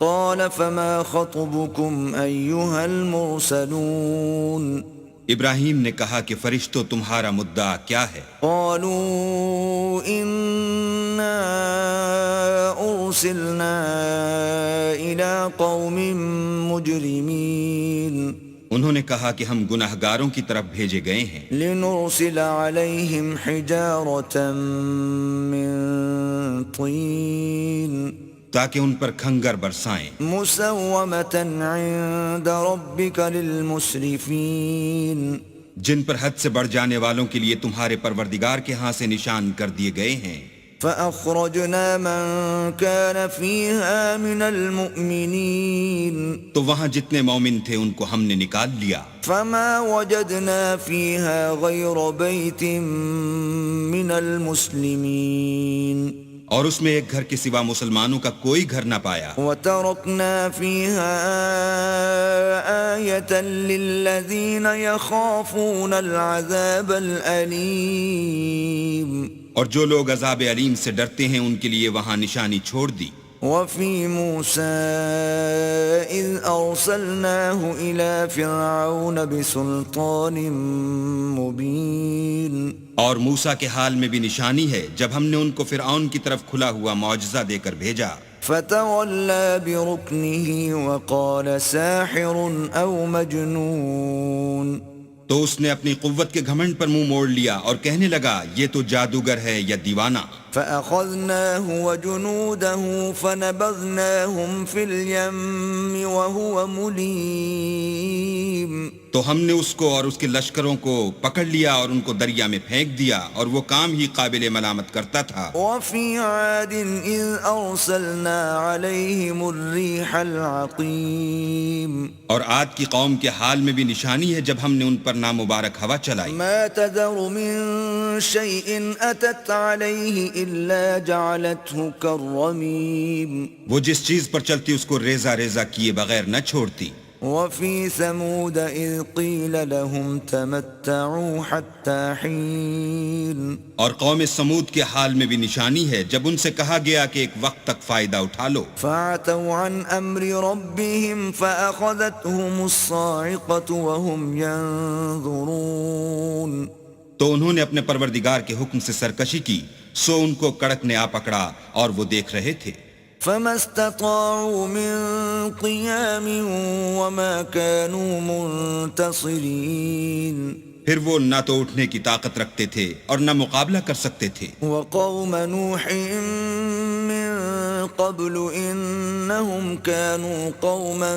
قال فما خطبكم أيها المرسلون ابراہیم نے کہا کہ فرشتوں تمہارا مدعا کیا ہے؟ قالوا إنا أرسلنا إلى قوم مجرمين انہوں نے کہا کہ ہم گناہگاروں کی طرف بھیجے گئے ہیں، لنرسل عليهم حجارة من طين تاکہ ان پر کھنگر برسائیں، مسومة عند ربك للمسرفين جن پر حد سے بڑھ جانے والوں کے لیے تمہارے پروردگار کے ہاں سے نشان کر دیے گئے ہیں۔ فأخرجنا من كان فيها من المؤمنين تو وہاں جتنے مومن تھے ان کو ہم نے نکال لیا، فما وجدنا فيها غير بيت من المسلمين اور اس میں ایک گھر کے سوا مسلمانوں کا کوئی گھر نہ پایا، وتركنا فيها آية للذين يخافون العذاب الأليم اور جو لوگ عذاب علیم سے ڈرتے ہیں ان کے لیے وہاں نشانی چھوڑ دی۔ وفي موسى إذ أرسلناه إلى فرعون بسلطان مبين اور موسیٰ کے حال میں بھی نشانی ہے جب ہم نے ان کو فرعون کی طرف کھلا ہوا معجزہ دے کر بھیجا، فتولى بركنه وقال ساحر أو مجنون تو اس نے اپنی قوت کے گھمنڈ پر منہ موڑ لیا اور کہنے لگا یہ تو جادوگر ہے یا دیوانہ۔ فأخذناه وجنوده فنبذناهم في اليم وهو مليم تو ہم نے اس کو اور اس کے لشکروں کو پکڑ لیا اور ان کو دریا میں پھینک دیا، اور وہ کام ہی قابل ملامت کرتا تھا۔ وفي عاد إذ أرسلنا عليهم الريح العقيم اور عاد کی قوم کے حال میں بھی نشانی ہے جب ہم نے ان پر نامبارک ہوا چلائی، ما تذر من شيء أتت عليه إلا جعلته كالرميم وہ جس چیز پر چلتی اس کو ریزہ ریزہ کیے بغیر نہ چھوڑتی۔ وفي ثمود إذ قيل لهم تمتعوا حتى حين اور قوم سمود کے حال میں بھی نشانی ہے جب ان سے کہا گیا کہ ایک وقت تک فائدہ اٹھا لو، فعتوا عن أمر ربهم فأخذتهم الصاعقة وهم ينظرون تو انہوں نے اپنے پروردگار کے حکم سے سرکشی کی، سو ان کو کڑک نے آ پکڑا اور وہ دیکھ رہے تھے۔ فما استطاعوا من قيام وما كانوا منتصرين پھر وہ نہ تو اٹھنے کی طاقت رکھتے تھے اور نہ مقابلہ کر سکتے تھے۔ وقوم نوح من قبل إنهم كانوا قوما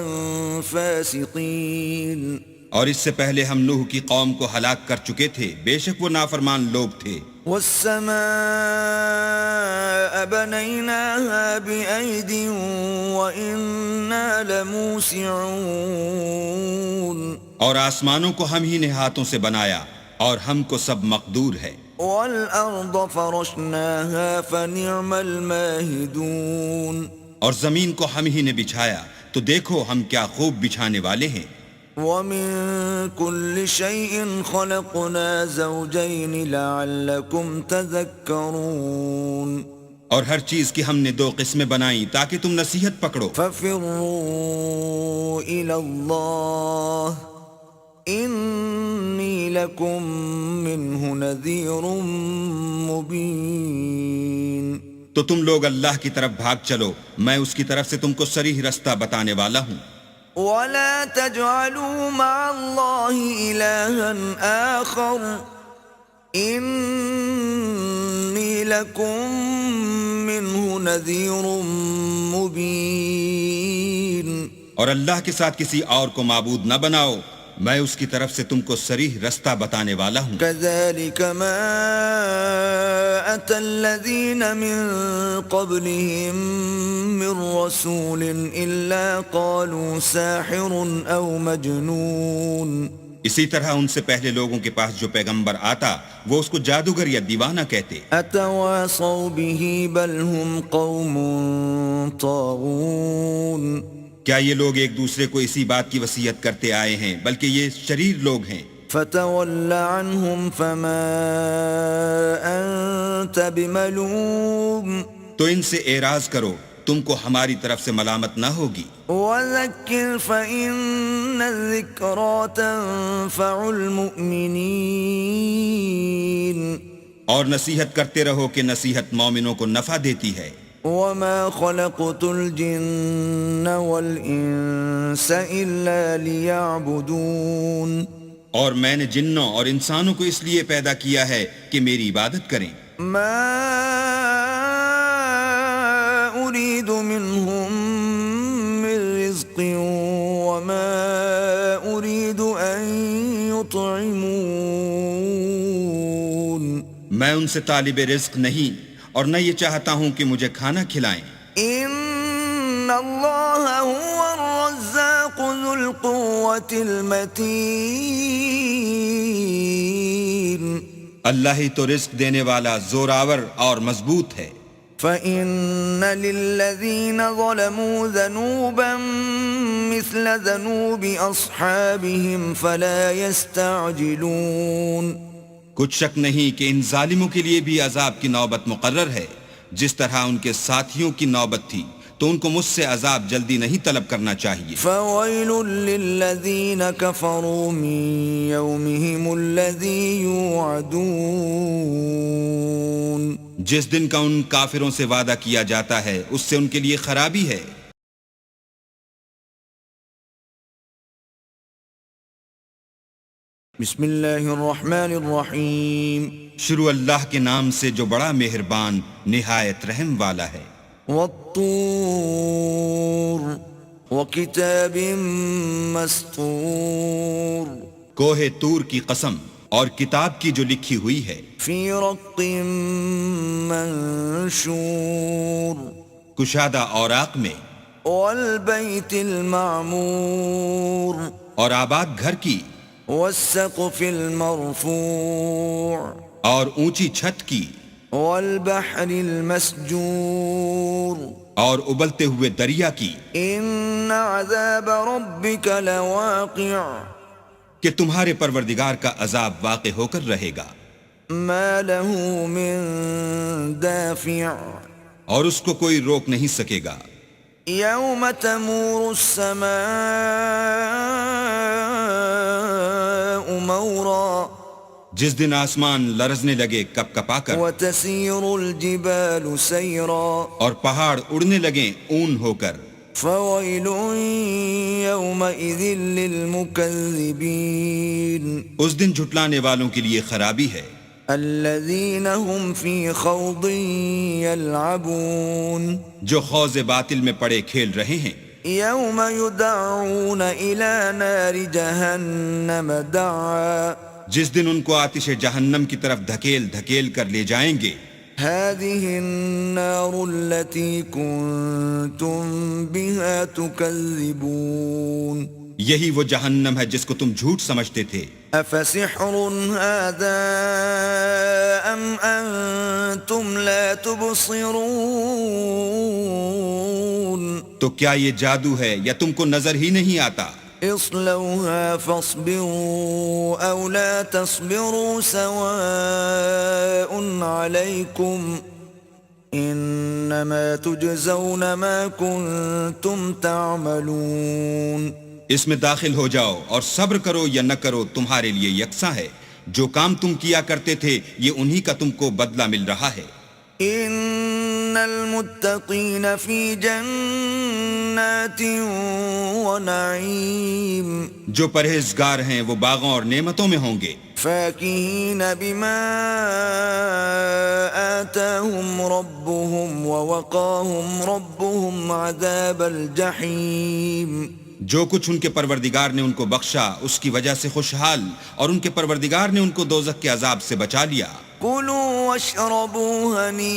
فاسقين اور اس سے پہلے ہم نوح کی قوم کو ہلاک کر چکے تھے، بے شک وہ نافرمان لوگ تھے۔ والسماء بنيناها بأيد وإنا لموسعون اور آسمانوں کو ہم ہی نے ہاتھوں سے بنایا اور ہم کو سب مقدور ہے۔ والأرض فرشناها فنعم الماهدون اور زمین کو ہم ہی نے بچھایا تو دیکھو ہم کیا خوب بچھانے والے ہیں۔ ومن كل شيء خلقنا زوجين لعلكم تذكرون اور ہر چیز کی ہم نے دو قسمیں بنائیں تاکہ تم نصیحت پکڑو۔ ففروا إلى الله إني لكم منه نذير مبين تو تم لوگ اللہ کی طرف بھاگ چلو، میں اس کی طرف سے تم کو صریح رستہ بتانے والا ہوں۔ ولا تجعلوا مع الله إلها آخر إني لكم منه نذير مبين اور اللہ کے ساتھ کسی اور کو معبود نہ بناؤ، میں اس کی طرف سے تم کو صریح رستہ بتانے والا ہوں۔ كذلك ما أتى الذين من قبلهم من رسول إلا قالوا ساحر أو مجنون اسی طرح ان سے پہلے لوگوں کے پاس جو پیغمبر آتا وہ اس کو جادوگر یا دیوانہ کہتے۔ أتواصوا به بل هم قوم طاغون کیا یہ لوگ ایک دوسرے کو اسی بات کی وصیت کرتے آئے ہیں، بلکہ یہ شریر لوگ ہیں۔ فتول عنهم فما أنت بملوم تو ان سے اعراض کرو، تم کو ہماری طرف سے ملامت نہ ہوگی. وذكر فإن الذكرى تنفع المؤمنين اور نصیحت کرتے رہو کہ نصیحت مومنوں کو نفع دیتی ہے. وما خلقت الجن والإنس إلا ليعبدون اور میں نے جنوں اور انسانوں کو اس لیے پیدا کیا ہے کہ میری عبادت کریں. ما أريد منهم من رزق وما أريد أن يطعمون میں ان سے طالب رزق نہیں اور نہ یہ چاہتا ہوں کہ مجھے کھانا کھلائیں. إن الله هو الرزاق ذو القوة المتين اللہ ہی تو رزق دینے والا زوراور اور مضبوط ہے. فإن للذين ظلموا ذنوبا مثل ذنوب أصحابهم فلا يستعجلون کچھ شک نہیں کہ ان ظالموں کے لیے بھی عذاب کی نوبت مقرر ہے. جس طرح ان کے ساتھیوں کی نوبت تھی تو ان کو مجھ سے عذاب جلدی نہیں طلب کرنا چاہیے. فويل للذين كفروا من يومهم الذي يوعدون جس دن کا ان کافروں سے وعدہ کیا جاتا ہے اس سے ان کے لیے خرابی ہے. بسم اللہ الرحمن الرحیم شروع اللہ کے نام سے جو بڑا مہربان نہایت رحم والا ہے. والطور وکتاب مسطور کوہ طور کی قسم اور کتاب کی جو لکھی ہوئی ہے. فی رق منشور کشادہ اوراق میں. والبیت المعمور اور آباد گھر کی. والسقف المرفوع اور اونچی چھت کی. والبحر المسجور اور ابلتے ہوئے دریا کی. ان عذاب ربک لواقع کہ تمہارے پروردگار کا عذاب واقع ہو کر رہے گا. ما له من دافع اور اس کو کوئی روک نہیں سکے گا. یوم تمور السماء مورا جس دن آسمان لرزنے لگے کپ کپا کر. وتسیر الجبال سیرا اور پہاڑ اڑنے لگیں اون ہو کر. فویل یومئذ للمکذبین اس دن جھٹلانے والوں کے لیے خرابی ہے. الذین هم فی خوض یلعبون جو خوض باطل میں پڑے کھیل رہے ہیں. یوم یدعون الی نار جہنم دعا جس دن ان کو آتش جہنم کی طرف دھکیل دھکیل کر لے جائیں گے. هذه النار التي كنتم بها تكذبون یہی وہ جہنم ہے جس کو تم جھوٹ سمجھتے تھے. افسحر هذا ام انتم لا تبصرون تو کیا یہ جادو ہے یا تم کو نظر ہی نہیں آتا؟ اصلوها فاصبروا او لا تصبروا سواء عليكم انما تجزون ما كنتم تعملون اس میں داخل ہو جاؤ اور صبر کرو یا نہ کرو تمہارے لیے یکساں ہے. جو کام تم کیا کرتے تھے یہ انہی کا تم کو بدلہ مل رہا ہے. ان المتقین فی جنات ونعیم جو پرہیزگار ہیں وہ باغوں اور نعمتوں میں ہوں گے. فاکہین بما آتاہم ربهم ووقاہم ربهم عذاب الجحیم جو کچھ ان کے پروردگار نے ان کو بخشا اس کی وجہ سے خوشحال اور ان کے پروردگار نے ان کو دوزخ کے عذاب سے بچا لیا. کلوا واشربوا ہنیئا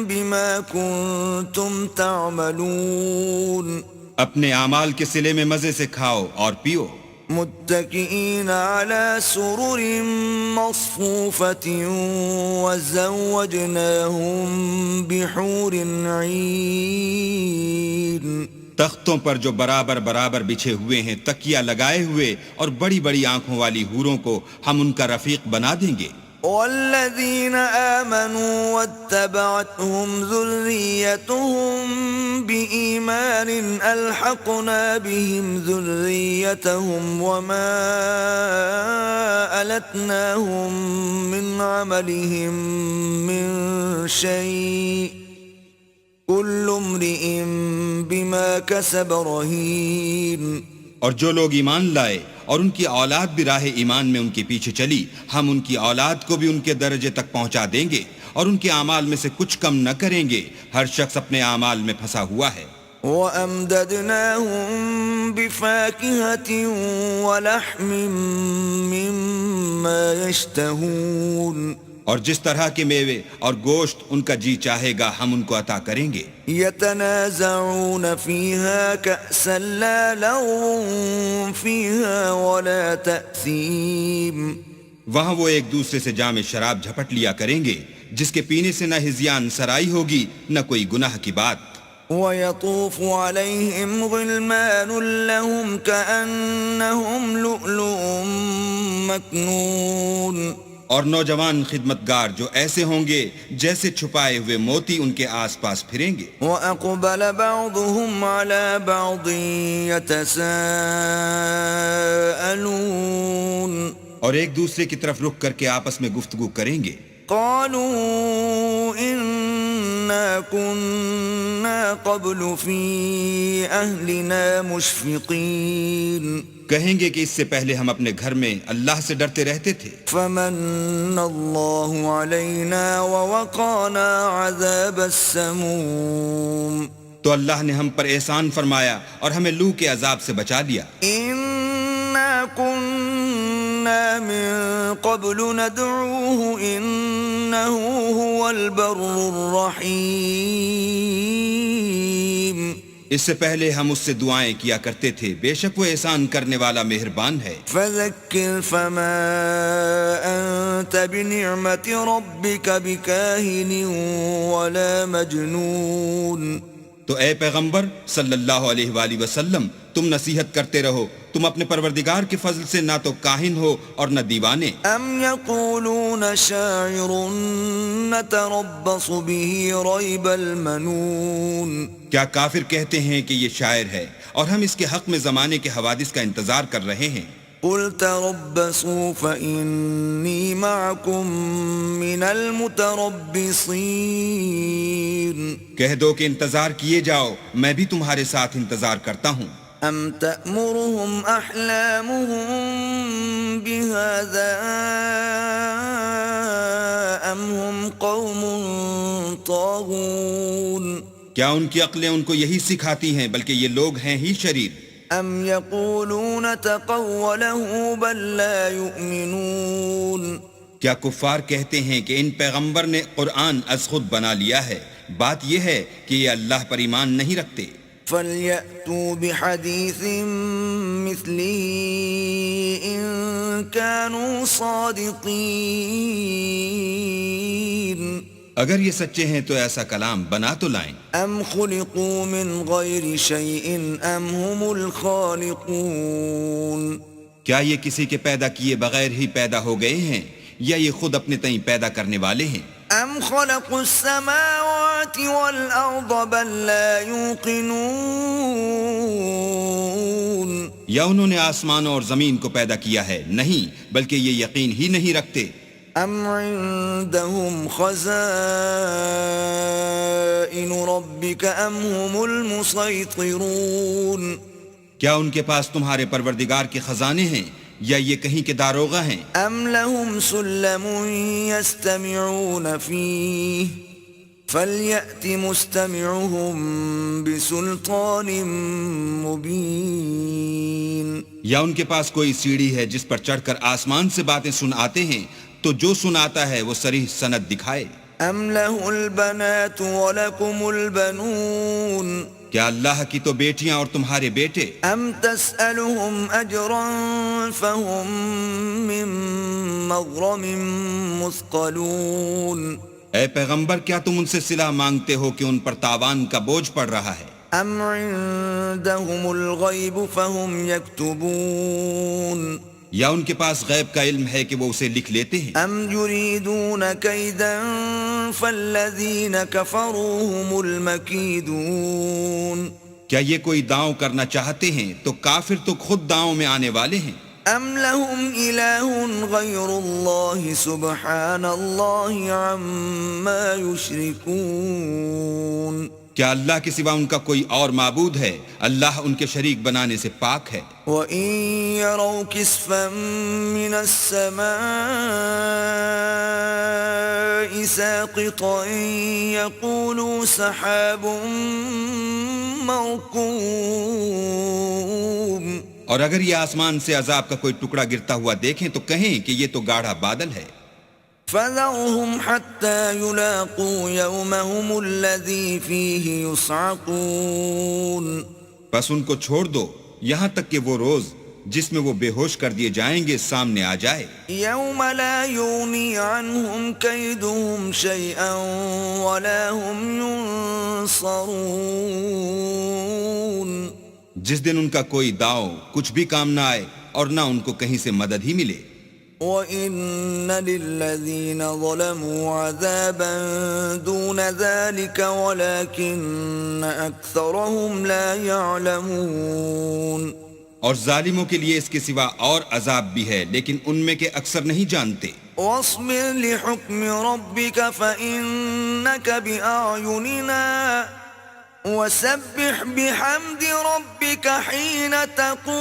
بما کنتم تعملون اپنے اعمال کے صلے میں مزے سے کھاؤ اور پیو. متکئین علی سرر مصفوفۃ وزوجناہم بحور عین تختوں پر جو برابر برابر بچھے ہوئے ہیں تکیہ لگائے ہوئے اور بڑی بڑی آنکھوں والی حوروں کو ہم ان کا رفیق بنا دیں گے. والذين آمنوا واتبعتهم ذريتهم بإيمان ألحقنا بهم ذريتهم وما ألتناهم من عملهم من شيء كل امرئ بما كسب رهين. اور جو لوگ ایمان لائے اور ان کی اولاد بھی راہ ایمان میں ان کے پیچھے چلی، ہم ان کی اولاد کو بھی ان کے درجے تک پہنچا دیں گے اور ان کے اعمال میں سے کچھ کم نہ کریں گے. ہر شخص اپنے اعمال میں پھنسا ہوا ہے. وَأَمْدَدْنَاهُمْ بِفَاكِهَةٍ وَلَحْمٍ مِّمَّا يَشْتَهُونَ. اور جس طرح کے میوے اور گوشت ان کا جی چاہے گا ہم ان کو عطا کریں گے. يَتَنَازَعُونَ فِيهَا كَأْسًا لَا لَغْوٌ فِيهَا وَلَا تَأْثِيمٌ. وہاں وہ ایک دوسرے سے جام شراب جھپٹ لیا کریں گے جس کے پینے سے نہ ہذیان سرائی ہوگی نہ کوئی گناہ کی بات. وَيَطُوفُ عَلَيْهِمْ غِلْمَانٌ لَهُمْ كَأَنَّهُمْ لُؤْلُؤٌ مَّكْنُونٌ. اور نوجوان خدمتگار جو ایسے ہوں گے جیسے چھپائے ہوئے موتی ان کے آس پاس پھریں گے. وَأَقْبَلَ بَعْضُهُمْ عَلَى بَعْضٍ يَتَسَاءَلُونَ. اور ایک دوسرے کی طرف رخ کر کے آپس میں گفتگو کریں گے. قَالُوا إِنَّا كُنَّا قَبْلُ فِي أَهْلِنَا مُشْفِقِينَ. کہیں گے کہ اس سے پہلے ہم اپنے گھر میں اللہ سے ڈرتے رہتے تھے. فَمَنَّ اللَّهُ عَلَيْنَا وَوَقَانَا عَذَابَ السَّمُومِ. تو اللہ نے ہم پر احسان فرمایا اور ہمیں لو کے عذاب سے بچا لیا. إِنَّا كُنَّا مِن قَبْلُ نَدْعُوهُ إِنَّهُ هُوَ الْبَرُّ الرَّحِيمُ. اس سے پہلے ہم اس سے دعائیں کیا کرتے تھے، بے شک وہ احسان کرنے والا مہربان ہے. فَذَكِّرْ فَمَا أَنْتَ بِنِعْمَةِ رَبِّكَ بِكَاهِنٍ وَلَا مَجْنُونٍ. تو اے پیغمبر صلی اللہ علیہ وآلہ وسلم تم نصیحت کرتے رہو، تم اپنے پروردگار کے فضل سے نہ تو کاہن ہو اور نہ دیوانے. أَمْ يَقُولُونَ شَاعِرٌ نَتَرَبَّصُ بِهِ رَيْبَ الْمَنُونِ. کیا کافر کہتے ہیں کہ یہ شاعر ہے اور ہم اس کے حق میں زمانے کے حوادث کا انتظار کر رہے ہیں. قُلْ تَرَبَّصُوا فَإِنِّي مَعَكُمْ مِنَ الْمُتَرَبِّصِينَ. کہہ دو کہ انتظار کیے جاؤ، میں بھی تمہارے ساتھ انتظار کرتا ہوں. أَمْ تَأْمُرُهُمْ أَحْلَامُهُمْ بِهَذَا أَمْ هُمْ قَوْمٌ طَاغُونَ. کیا ان کی عقلیں ان کو یہی سکھاتی ہیں بلکہ یہ لوگ ہیں ہی شریر. أَمْ يَقُولُونَ تَقَوَّلَهُ بَل لَّا يُؤْمِنُونَ. کیا کفار کہتے ہیں کہ ان پیغمبر نے قرآن از خود بنا لیا ہے؟ بات یہ ہے کہ یہ اللہ پر ایمان نہیں رکھتے. فَلْيَأْتُوا بِحَدِيثٍ مِثْلِهِ إِن كَانُوا صَادِقِينَ. اگر یہ سچے ہیں تو ایسا کلام بنا تو لائیں. أَمْ خُلِقُوا مِنْ غَيْرِ شَيْءٍ أَمْ هُمُ الْخَالِقُونَ. کیا یہ کسی کے پیدا کیے بغیر ہی پیدا ہو گئے ہیں یا یہ خود اپنے تئیں پیدا کرنے والے ہیں؟ أَمْ خَلَقُوا السَّمَاوَاتِ وَالْأَرْضَ بَل لَّا يُوقِنُونَ. یا انہوں نے آسمانوں اور زمین کو پیدا کیا ہے؟ نہیں، بلکہ یہ یقین ہی نہیں رکھتے. أَمْ عِندَهُمْ خَزَائِنُ رَبِّكَ أَمْ هُمُ الْمُصَيْطِرُونَ. کیا ان کے پاس تمہارے پروردگار کے خزانے ہیں یا یہ کہیں کے داروغہ ہیں؟ أَمْ لَهُمْ سُلَّمٌ يَسْتَمِعُونَ فِيهِ فَلْيَأْتِ مُسْتَمِعُهُمْ بِسُلْطَانٍ مُبِينٍ. یا ان کے پاس کوئی سیڑھی ہے جس پر چڑھ کر آسمان سے باتیں سن آتے ہیں تو جو سناتا ہے وہ صریح سند دکھائے. أَمْ لَهُ الْبَنَاتُ وَلَكُمُ الْبَنُونَ. کیا اللہ کی تو بیٹیاں اور تمہارے بیٹے. أَمْ تَسْأَلُهُمْ أَجْرًا فَهُمْ مِنْ مَغْرَمٍ مُثْقَلُونَ. اے پیغمبر کیا تم ان سے صلہ مانگتے ہو کہ ان پر تاوان کا بوجھ پڑ رہا ہے؟ أَمْ عِندَهُمُ الْغَيْبُ فَهُمْ يَكْتُبُونَ. یا ان کے پاس غیب کا علم ہے کہ وہ اسے لکھ لیتے ہیں؟ ام یریدون کیدا فالذین کفروا هم المکیدون، کیا یہ کوئی داؤں کرنا چاہتے ہیں تو کافر تو خود داؤں میں آنے والے ہیں۔ ام لهم الہ غیر اللہ سبحان اللہ عما یشرکون، کیا اللہ کے سوا ان کا کوئی اور معبود ہے؟ اللہ ان کے شریک بنانے سے پاک ہے۔ وَإِن يَرَوْا كِسْفًا مِّنَ السَّمَاءِ سَاقِطًا يَقُولُوا سَحَابٌ مَّرْكُومٌ، اور اگر یہ آسمان سے عذاب کا کوئی ٹکڑا گرتا ہوا دیکھیں تو کہیں کہ یہ تو گاڑھا بادل ہے۔ فَذَرْهُمْ حَتَّى يُلَاقُوا يَوْمَهُمُ الَّذِي فِيهِ يُصْعَقُونَ، بس ان کو چھوڑ دو یہاں تک کہ وہ روز جس میں وہ بے ہوش کر دیے جائیں گے سامنے آ جائے۔ يَوْمَ لَا يُغْنِي عَنْهُمْ كَيْدُهُمْ شَيْئًا وَلَا هُمْ يُنصَرُونَ، جس دن ان کا کوئی داؤ کچھ بھی کام نہ آئے اور نہ ان کو کہیں سے مدد ہی ملے۔ وَإِنَّ لِلَّذِينَ ظَلَمُوا عَذَابًا دُونَ ذَلِكَ وَلَكِنَّ أَكْثَرَهُمْ لَا يَعْلَمُونَ، اور ظالموں کے لیے اس کے سوا اور عذاب بھی ہے لیکن ان میں کے اکثر نہیں جانتے۔ وَاصْبِرْ لِحُكْمِ رَبِّكَ فَإِنَّكَ بِأَعْيُنِنَا وَسَبِّحْ بِحَمْدِ رَبِّكَ حِينَ تَقُومُ،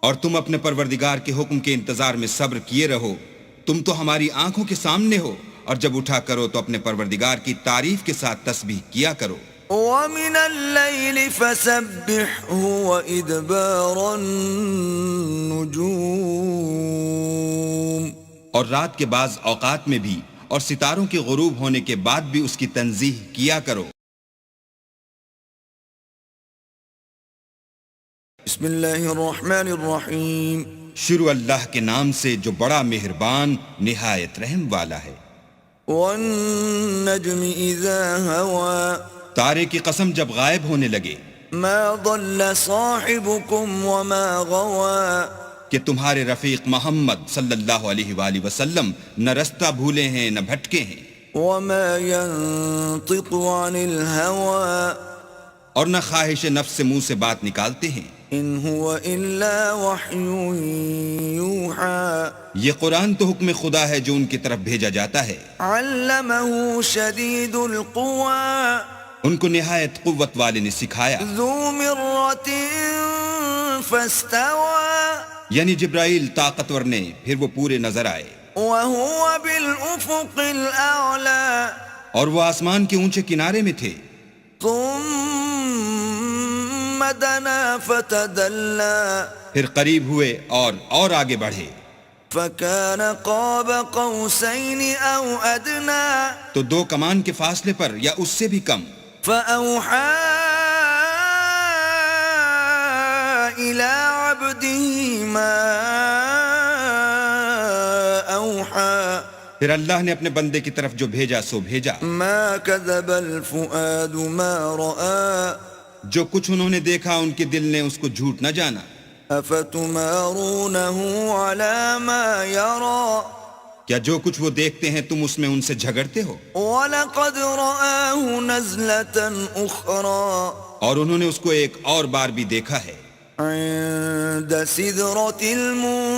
اور تم اپنے پروردگار کے حکم کے انتظار میں صبر کیے رہو، تم تو ہماری آنکھوں کے سامنے ہو، اور جب اٹھا کرو تو اپنے پروردگار کی تعریف کے ساتھ تسبیح کیا کرو۔ وَمِنَ اللَّيْلِ فَسَبِّحْهُ وَإِدْبَارَ النُّجُومِ، اور رات کے بعض اوقات میں بھی اور ستاروں کے غروب ہونے کے بعد بھی اس کی تنزیح کیا کرو۔ بسم اللہ الرحمن الرحیم، شروع اللہ کے نام سے جو بڑا مہربان نہایت رحم والا ہے۔ وَالنَّجْمِ إِذَا هَوَى، تارے کی قسم جب غائب ہونے لگے، مَا ضَلَّ صَاحِبُكُمْ وَمَا غَوَى، کہ تمہارے رفیق محمد صلی اللہ علیہ وآلہ وسلم نہ رستہ بھولے ہیں نہ بھٹکے ہیں، وَمَا يَنطِقُ عَنِ الْهَوَى، اور نہ خواہش نفس سے منہ سے بات نکالتے ہیں۔ إِنْ هُوَ إِلَّا وَحْيٌ يُوحَى، یہ قرآن تو حکم خدا ہے جو ان کی طرف بھیجا جاتا ہے۔ عَلَّمَهُ شَدِيدُ الْقُوَى، ان کو نہایت قوت والے نے سکھایا، ذُو مِرَّةٍ فَاسْتَوَى، یعنی جبرائیل طاقتور نے پھر وہ پورے نظر آئے، وَهُوَ بِالْأُفُقِ الْأَعْلَى، اور وہ آسمان کے اونچے کنارے میں تھے۔ ثُمَّ دَنَا فَتَدَلَّى، پھر قریب ہوئے اور آگے بڑھے، فَكَانَ قَابَ قَوْسَيْنِ أَوْ أَدْنَى، تو دو کمان کے فاصلے پر یا اس سے بھی کم۔ فَأَوْحَى إِلَى عَبْدِهِ مَا أَوْحَى، پھر اللہ نے اپنے بندے کی طرف جو بھیجا سو بھیجا۔ مَا كَذَبَ الْفُؤَادُ مَا رَآى، جو کچھ انہوں نے دیکھا ان کے دل نے اس کو جھوٹ نہ جانا۔ أَفَتُمَارُونَهُ عَلَى مَا يَرَى، کیا جو کچھ وہ دیکھتے ہیں تم اس میں ان سے جھگڑتے ہو؟ وَلَقَدْ رَآهُ نَزْلَةً أُخْرَى، اور انہوں نے اس کو ایک اور بار بھی دیکھا ہے، عِندَ سِدْرَةِ الْمُنتَهَى،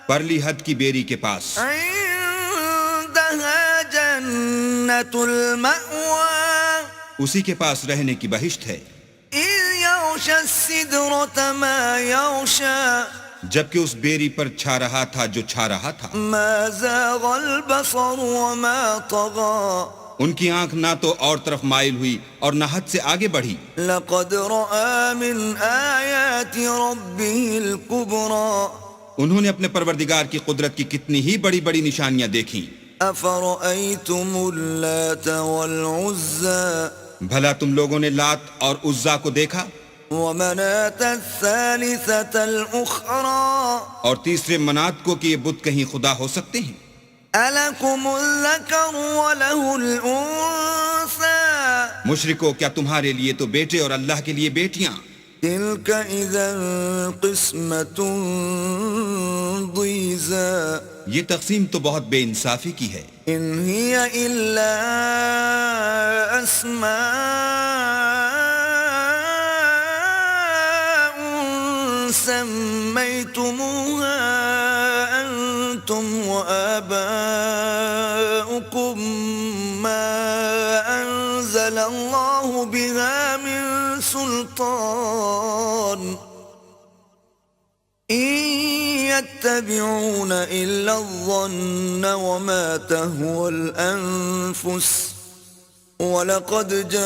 پرلی حد کی بیری کے پاس، عِندَهَا جَنَّةُ الْمَأْوَى، اسی کے پاس رہنے کی بہشت ہے۔ إِذْ يَغْشَى السِّدْرَةَ مَا يَغْشَى، جبکہ اس بیری پر چھا رہا تھا جو چھا رہا تھا۔ مَا زَاغَ الْبَصَرُ وَمَا طَغَى، ان کی آنکھ نہ تو اور طرف مائل ہوئی اور نہ حد سے آگے بڑھی۔ لَقَدْ رَأَى مِنْ آيَاتِ رَبِّهِ الْكُبْرَى، انہوں نے اپنے پروردگار کی قدرت کی کتنی ہی بڑی بڑی نشانیاں دیکھیں۔ أَفَرَأَيْتُمُ اللَّاتَ وَالْعُزَّى، بھلا تم لوگوں نے لات اور عزا کو دیکھا، وَمَنَاةَ الثَّالِثَةَ الْأُخْرَى، اور تیسرے منات کو کہ یہ بت کہیں خدا ہو سکتے ہیں؟ أَلَكُمُ الذَّكَرُ وَلَهُ الْأُنثَى، مشرکو کیا تمہارے لیے تو بیٹے اور اللہ کے لیے بیٹیاں؟ تلك إذا قسمة ضيزى یہ تقسیم تو بہت بے انصافی کی ہے. إن هي إلا أسماء سميتموها أنتم وآباؤكم ما أنزل الله بها من سلطان إن يتبعون إلا الظن وما تهوى الأنفس وَلَقَدْ جَاءَهُم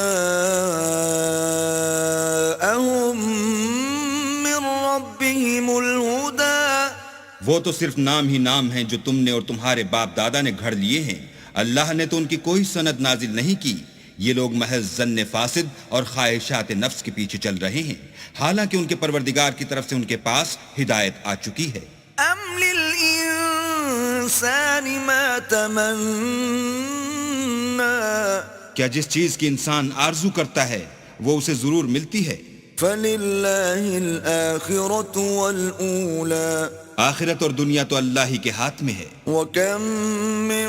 مِّن رَّبِّهِمُ الْهُدَىٰ. وہ تو صرف نام ہی نام ہیں جو تم نے اور تمہارے باپ دادا نے گھڑ لیے ہیں. اللہ نے تو ان کی کوئی سند نازل نہیں کی. یہ لوگ محض ظن فاسد اور خواہشات نفس کے پیچھے چل رہے ہیں، حالانکہ ان کے پروردگار کی طرف سے ان کے پاس ہدایت آ چکی ہے. أَمْ لِلْإِنسَانِ مَا تَمَنَّىٰ. کیا جس چیز کی انسان آرزو کرتا ہے وہ اسے ضرور ملتی ہے. فَلِلَّهِ الْآخِرَةُ وَالْأُولَىٰ. آخرت اور دنیا تو اللہ ہی کے ہاتھ میں ہے. وَكَم مِّن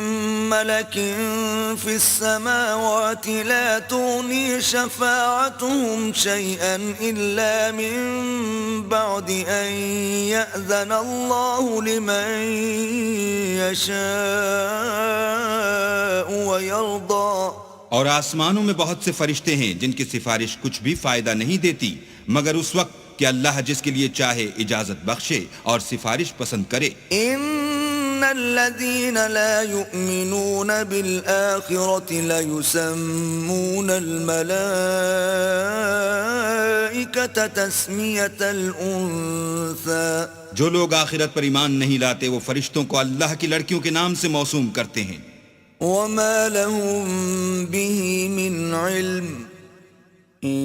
مَّلَكٍ فِي السَّمَاوَاتِ لَا تُغْنِي شَفَاعَتُهُمْ شَيْئًا إِلَّا مِن بَعْدِ أَن يَأْذَنَ اللَّهُ لِمَن يَشَاءُ وَيَرْضَىٰ. اور آسمانوں میں بہت سے فرشتے ہیں جن کی سفارش کچھ بھی فائدہ نہیں دیتی مگر اس وقت کہ اللہ جس کے لیے چاہے اجازت بخشے اور سفارش پسند کرے. ان الذين لا يؤمنون بالآخرة ليسمون الملائكة تسمية الأنثى. جو لوگ آخرت پر ایمان نہیں لاتے وہ فرشتوں کو اللہ کی لڑکیوں کے نام سے موسوم کرتے ہیں. وما لهم به من علم إن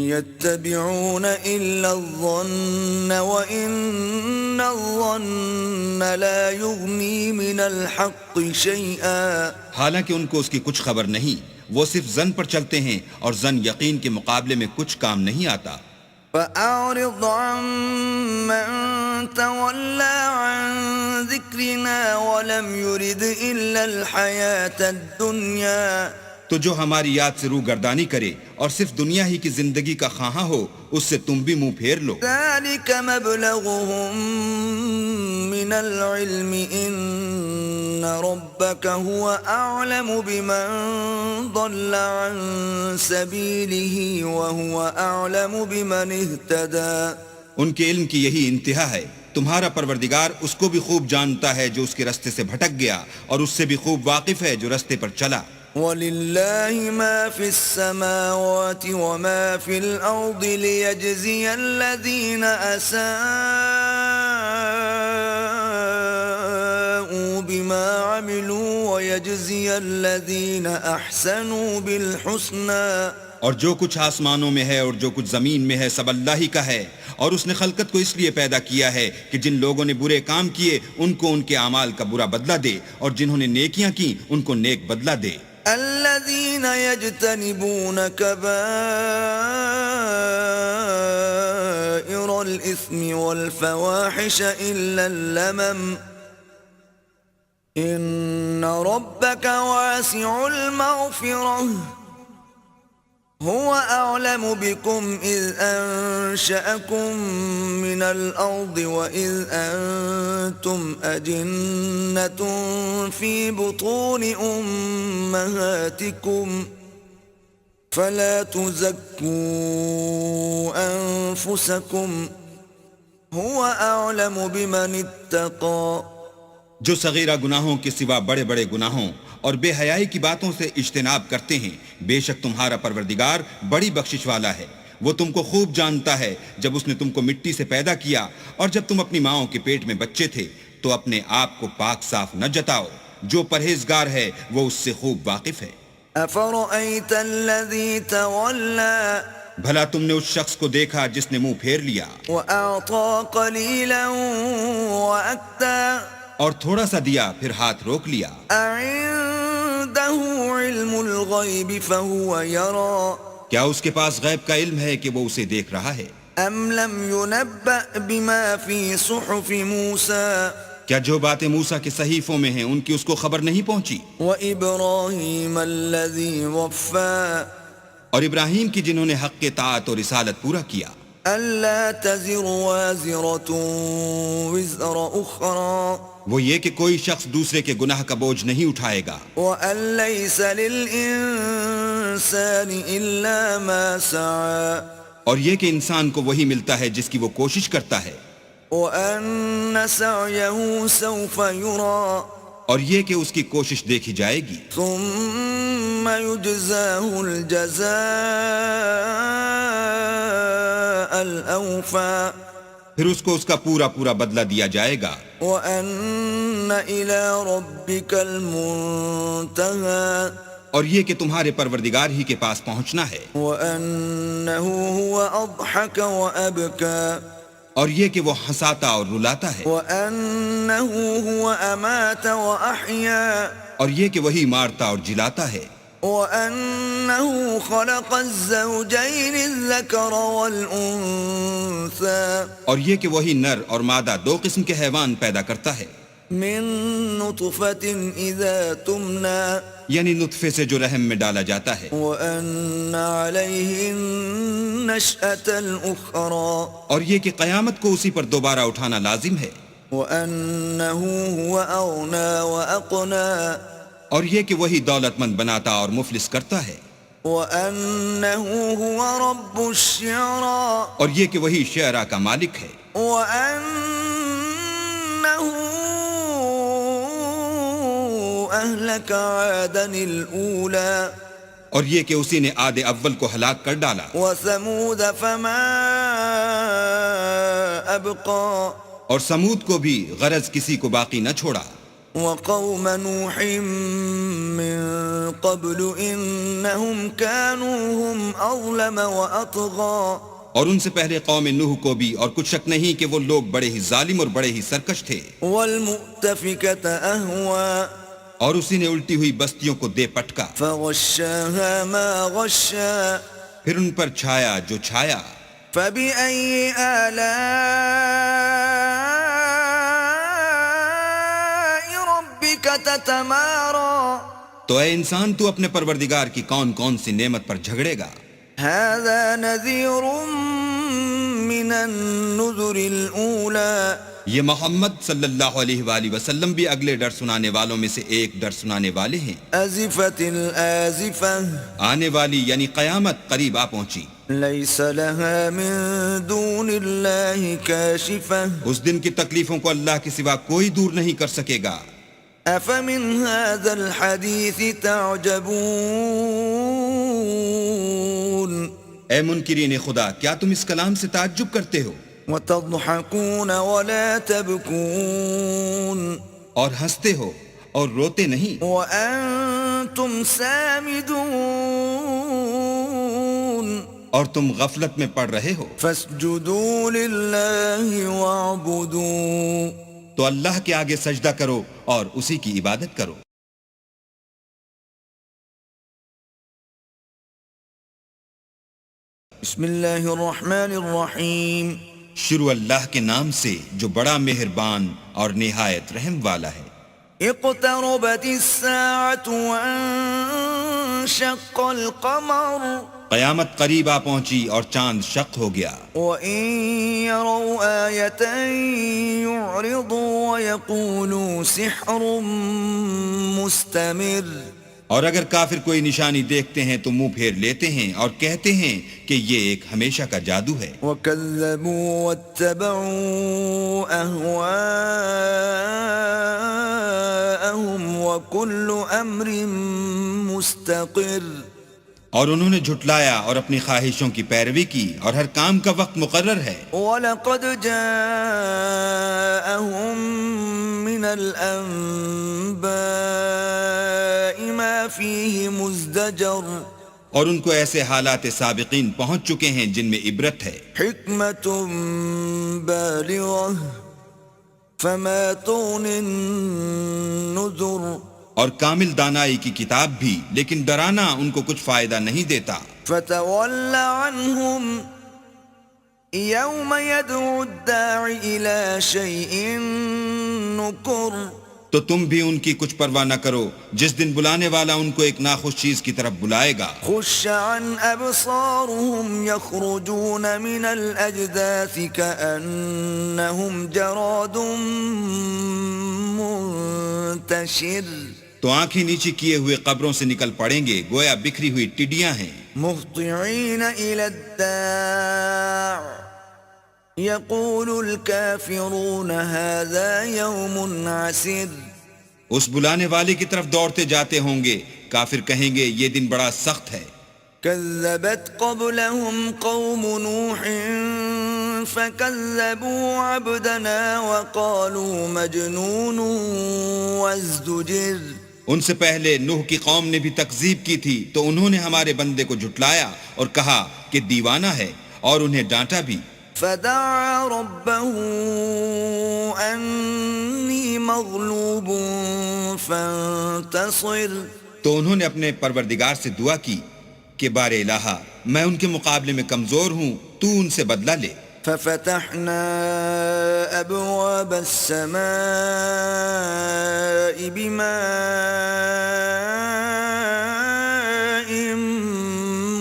يتبعون إلا الظن وإن الظن لا يغني من الحق شيئا. حالانکہ ان کو اس کی کچھ خبر نہیں، وہ صرف ظن پر چلتے ہیں اور ظن یقین کے مقابلے میں کچھ کام نہیں آتا. فأعرض عن من تولى عن ذكرنا ولم يرد إلا الحياة الدنيا. تو جو ہماری یاد سے روگردانی کرے اور صرف دنیا ہی کی زندگی کا خواہاں ہو اس سے تم بھی منہ پھیر لو. ذلك مبلغهم من العلم إن ربك هو أعلم بمن ضل عن سبيله وهو أعلم بمن اهتدى. ان کے علم کی یہی انتہا ہے. تمہارا پروردگار اس کو بھی خوب جانتا ہے جو اس کے رستے سے بھٹک گیا اور اس سے بھی خوب واقف ہے جو رستے پر چلا. وَلِلَّهِ مَا فِي السَّمَاوَاتِ وَمَا فِي الْأَرْضِ لِيَجْزِيَ الَّذِينَ أَسَاءُوا بِمَا عَمِلُوا وَيَجْزِيَ الَّذِينَ أَحْسَنُوا بِالْحُسْنَى. اور جو کچھ آسمانوں میں ہے اور جو کچھ زمین میں ہے سب اللہ ہی کا ہے، اور اس نے خلقت کو اس لیے پیدا کیا ہے کہ جن لوگوں نے برے کام کیے ان کو ان کے اعمال کا برا بدلہ دے اور جنہوں نے نیکیاں کی ان کو نیک بدلہ دے. الذين يجتنبون كبائر الإثم والفواحش إلا اللمم إن ربك واسع المغفرة هو أعلم بكم إذ أنشأكم من الأرض وإذ أنتم أجنة في بطون أمهاتكم فلا تزكوا أنفسكم هو أعلم بمن اتقى. جو صغیرہ گناہوں کے سوا بڑے بڑے گناہوں اور بے حیائی کی باتوں سے اجتناب کرتے ہیں، بے شک تمہارا پروردگار بڑی بخشش والا ہے. وہ تم کو خوب جانتا ہے. جب اس نے تم کو مٹی سے پیدا کیا اور جب تم اپنی ماؤں کے پیٹ میں بچے تھے تو اپنے آپ کو پاک صاف نہ جتاؤ. جو پرہیزگار ہے وہ اس سے خوب واقف ہے. أفرأيت الذي تولى. بھلا تم نے اس شخص کو دیکھا جس نے منہ پھیر لیا وأعطى قليلا وأكدى. اور تھوڑا سا دیا پھر ہاتھ روک لیا. أعنده علم الغيب فهو يرى. کیا اس کے پاس غیب کا علم ہے کہ وہ اسے دیکھ رہا ہے؟ أم لم ينبأ بما في صحف موسى کیا جو باتیں موسیٰ کے صحیفوں میں ہیں ان کی اس کو خبر نہیں پہنچی؟ وإبراهيم الذي وفى اور ابراہیم کی جنہوں نے حق اطاعت اور رسالت پورا کیا، ألا تزر وازرة وزر أخرى وہ یہ کہ کوئی شخص دوسرے کے گناہ کا بوجھ نہیں اٹھائے گا، وأن ليس للإنسان إلا ما سعى اور یہ کہ انسان کو وہی ملتا ہے جس کی وہ کوشش کرتا ہے، وأن سعيه سوف يرى اور یہ کہ اس کی کوشش دیکھی جائے گی، ثم يجزاه الجزاء الأوفى پھر اس کو اس کا پورا پورا بدلہ دیا جائے گا، وأن إلى ربك المنتهى اور یہ کہ تمہارے پروردگار ہی کے پاس پہنچنا ہے، وأنه هو أضحك وأبكى اور یہ کہ وہ ہنساتا اور رلاتا ہے، وأنه هو أمات وأحيا اور یہ کہ وہی مارتا اور جلاتا ہے، وأنه خلق الزوجين الذكر والأنثى اور یہ کہ وہی نر اور مادہ دو قسم کے حیوان پیدا کرتا ہے، من نطفة إذا تمنى یعنی نطفے سے جو رحم میں ڈالا جاتا ہے، وأن عليه النشأة الأخرى اور یہ کہ قیامت کو اسی پر دوبارہ اٹھانا لازم ہے، وأنه هو أغنى وأقنى اور یہ کہ وہی دولت مند بناتا اور مفلس کرتا ہے، وأنه هو رب الشعرى اور یہ کہ وہی شعرا کا مالک ہے، وأنه أهلك عادا الأولى اور یہ کہ اسی نے عاد اول کو ہلاک کر ڈالا، وثمود فما أبقى اور سمود کو بھی غرض کسی کو باقی نہ چھوڑا، وقوم نوح من قبل إنهم كانوا هم أظلم وأطغى اور ان سے پہلے قوم نوح کو بھی، اور کچھ شک نہیں کہ وہ لوگ بڑے ہی ظالم اور بڑے ہی سرکش تھے، والمؤتفكة أهوى اور اسی نے الٹی ہوئی بستیوں کو دے پٹکا، فغشاها ما غشا پھر ان پر چھایا جو چھایا، فبأي آلاء ربك تتمارى تو اے انسان تو اپنے پروردگار کی کون کون سی نعمت پر جھگڑے گا؟ هذا نذير من النذر الأولى یہ محمد صلی اللہ علیہ وآلہ وسلم بھی اگلے ڈر سنانے والوں میں سے ایک ڈر سنانے والے ہیں، أزفت الآزفة آنے والی یعنی قیامت قریب آ پہنچی، ليس لها من دون الله كاشفة اس دن کی تکلیفوں کو اللہ کے سوا کوئی دور نہیں کر سکے گا، أفمن هذا الحديث تعجبون اے منکرین خدا کیا تم اس کلام سے تعجب کرتے ہو وتضحكون ولا تبكون اور ہنستے ہو اور روتے نہیں، وأنتم سامدون اور تم غفلت میں پڑ رہے ہو، فاسجدوا لله واعبدوا تو اللہ کے آگے سجدہ کرو اور اسی کی عبادت کرو۔ بسم اللہ الرحمن الرحیم شروع اللہ کے نام سے جو بڑا مہربان اور نہایت رحم والا ہے۔ اقتربت الساعة وانشق القمر قیامت قریب آ پہنچی اور چاند شق ہو گیا، وَإِن يَرَوْا آيَةً يُعْرِضُوا وَيَقُولُوا سِحْرٌ مُسْتَمِرٌ اور اگر کافر کوئی نشانی دیکھتے ہیں تو منہ پھیر لیتے ہیں اور کہتے ہیں کہ یہ ایک ہمیشہ کا جادو ہے، وَكَذَّبُوا وَاتَّبَعُوا أَهْوَاءَهُمْ وَكُلُّ أَمْرٍ مُسْتَقِرٌ اور انہوں نے جھٹلایا اور اپنی خواہشوں کی پیروی کی اور ہر کام کا وقت مقرر ہے، وَلَقَدْ جَاءَهُم مِّنَ الْأَنبَاءِ مَا فِيهِ مُزْدَجَرٌ اور ان کو ایسے حالات سابقین پہنچ چکے ہیں جن میں عبرت ہے، حِكْمَةٌ بَالِغَةٌ فَمَا تُغْنِ النُّذُرُ اور کامل دانائی کی کتاب بھی، لیکن ڈرانا ان کو کچھ فائدہ نہیں دیتا، فَتَوَلَّ عَنْهُمْ يوم يدعو الداع إلى شيء نكر تو تم بھی ان کی کچھ پرواہ نہ کرو جس دن بلانے والا ان کو ایک ناخوش چیز کی طرف بلائے گا. خش عن أبصارهم يخرجون من الأجداث كأنهم جراد منتشر تو آنکھیں نیچی کیے ہوئے قبروں سے نکل پڑیں گے گویا بکھری ہوئی ٹڈیاں ہیں. مهطعين إلى الداع يقول الكافرون هذا يوم عسر اس بلانے والے کی طرف دوڑتے جاتے ہوں گے کافر کہیں گے یہ دن بڑا سخت ہے. كذبت قبلهم قوم نوح فكذبوا عبدنا وقالوا مجنون وازدجر ان سے پہلے نوح کی قوم نے بھی تکذیب کی تھی تو انہوں نے ہمارے بندے کو جھٹلایا اور کہا کہ دیوانہ ہے اور انہیں ڈانٹا بھی. فدعا ربه أني مغلوب فانتصر تو انہوں نے اپنے پروردگار سے دعا کی کہ بار الہا میں ان کے مقابلے میں کمزور ہوں تو ان سے بدلہ لے. ففتحنا أبواب السماء بماء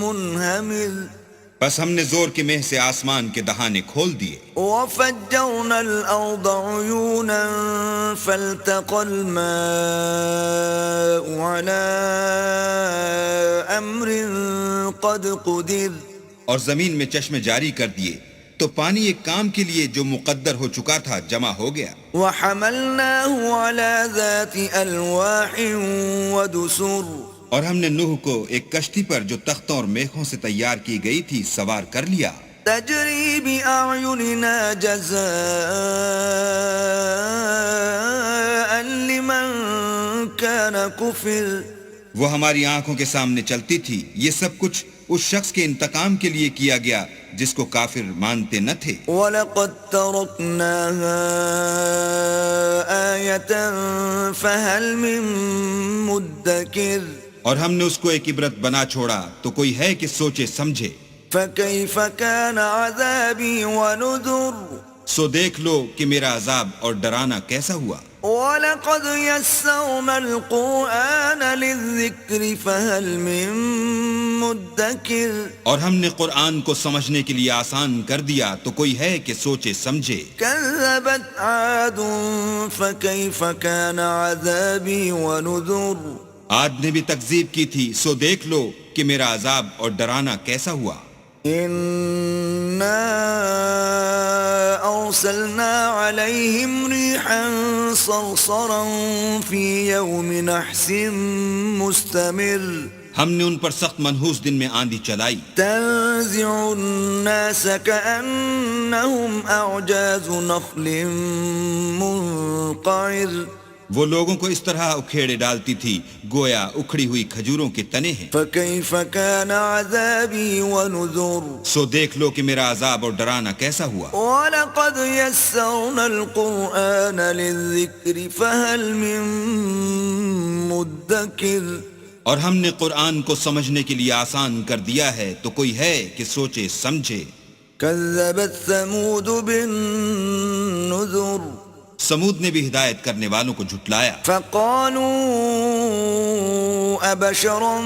منهمر بس ہم نے زور کے مہ سے آسمان کے دہانے کھول دیے. وفجرنا الأرض عيونا فالتقى الماء على أمر قد قدر اور زمین میں چشمے جاری کر دیے تو پانی ایک کام کے لیے جو مقدر ہو چکا تھا جمع ہو گیا. وحملناه على ذات ألواح ودسر اور ہم نے نوح کو ایک کشتی پر جو تختوں اور میخوں سے تیار کی گئی تھی سوار کر لیا. تجری بأعيننا جزاء لمن كان كفر وہ ہماری آنکھوں کے سامنے چلتی تھی. یہ سب کچھ اس شخص کے انتقام کے لیے کیا گیا جس کو کافر مانتے نہ تھے. وَلَقَدْ تَرَكْنَاهَا آيَةً فَهَلْ مِن مُدَّكِرٍ اور ہم نے اس کو ایک عبرت بنا چھوڑا تو کوئی ہے کہ سوچے سمجھے. فَكَيْفَ كَانَ عَذَابِي وَنُذُرْ سو دیکھ لو کہ میرا عذاب اور ڈرانا کیسا ہوا. وَلَقَدْ يَسَّرْنَا الْقُرْآنَ لِلذِّكْرِ فَهَلْ مِن مُدَّكِرٍ اور ہم نے قرآن کو سمجھنے کے لیے آسان کر دیا تو کوئی ہے کہ سوچے سمجھے. كَذَّبَتْ عَادٌ فَكَيْفَ كَانَ عَذَابِي وَنُذُرْ عاد نے بھی تکذیب کی تھی سو دیکھ لو کہ میرا عذاب اور ڈرانا کیسا ہوا. إِنَّا أَرْسَلْنَا عَلَيْهِمْ رِيحًا صَرْصَرًا فِي يَوْمِ نَحْسٍ مُسْتَمِرٍ ہم نے ان پر سخت منحوس دن میں آندھی چلائی. تنزع الناس كأنهم أعجاز نخل منقعر وہ لوگوں کو اس طرح اکھیڑے ڈالتی تھی گویا اکھڑی ہوئی کھجوروں کے تنے ہیں. فكيف كان عذابي ونذر سو دیکھ لو کہ میرا عذاب اور ڈرانا کیسا ہوا. ولقد يسرنا القرآن للذكر فهل من مدكر اور ہم نے قرآن کو سمجھنے کے لیے آسان کر دیا ہے تو کوئی ہے کہ سوچے سمجھے. كذبت ثمود بالنذر سمود نے بھی ہدایت کرنے والوں کو جھٹلایا. فقالوا أبشرا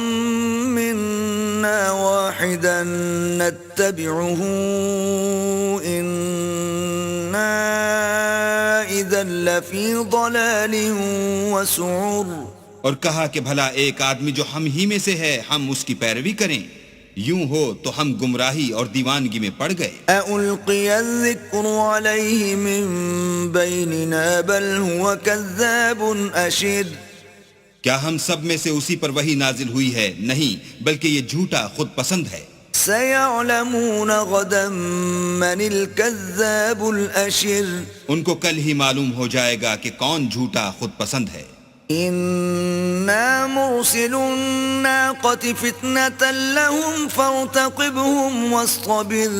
منا واحدا نتبعه إنا إذا لفي ضلال وسعر اور کہا کہ بھلا ایک آدمی جو ہم ہی میں سے ہے ہم اس کی پیروی کریں یوں ہو تو ہم گمراہی اور دیوانگی میں پڑ گئے. أَأُلْقِيَ الذِّكْرُ عَلَيْهِ مِن بَيْنِنَا بَلْ هُوَ كَذَّابٌ أَشِرٌ کیا ہم سب میں سے اسی پر وحی نازل ہوئی ہے؟ نہیں بلکہ یہ جھوٹا خود پسند ہے. سَيَعْلَمُونَ غَدًا مَنِ الْكَذَّابُ الْأَشِرُ ان کو کل ہی معلوم ہو جائے گا کہ کون جھوٹا خود پسند ہے. إِنَّا مُرْسِلُو النَّاقَةِ فِتْنَةً لَهُمْ فَارْتَقِبْهُمْ وَاصْطَبِرْ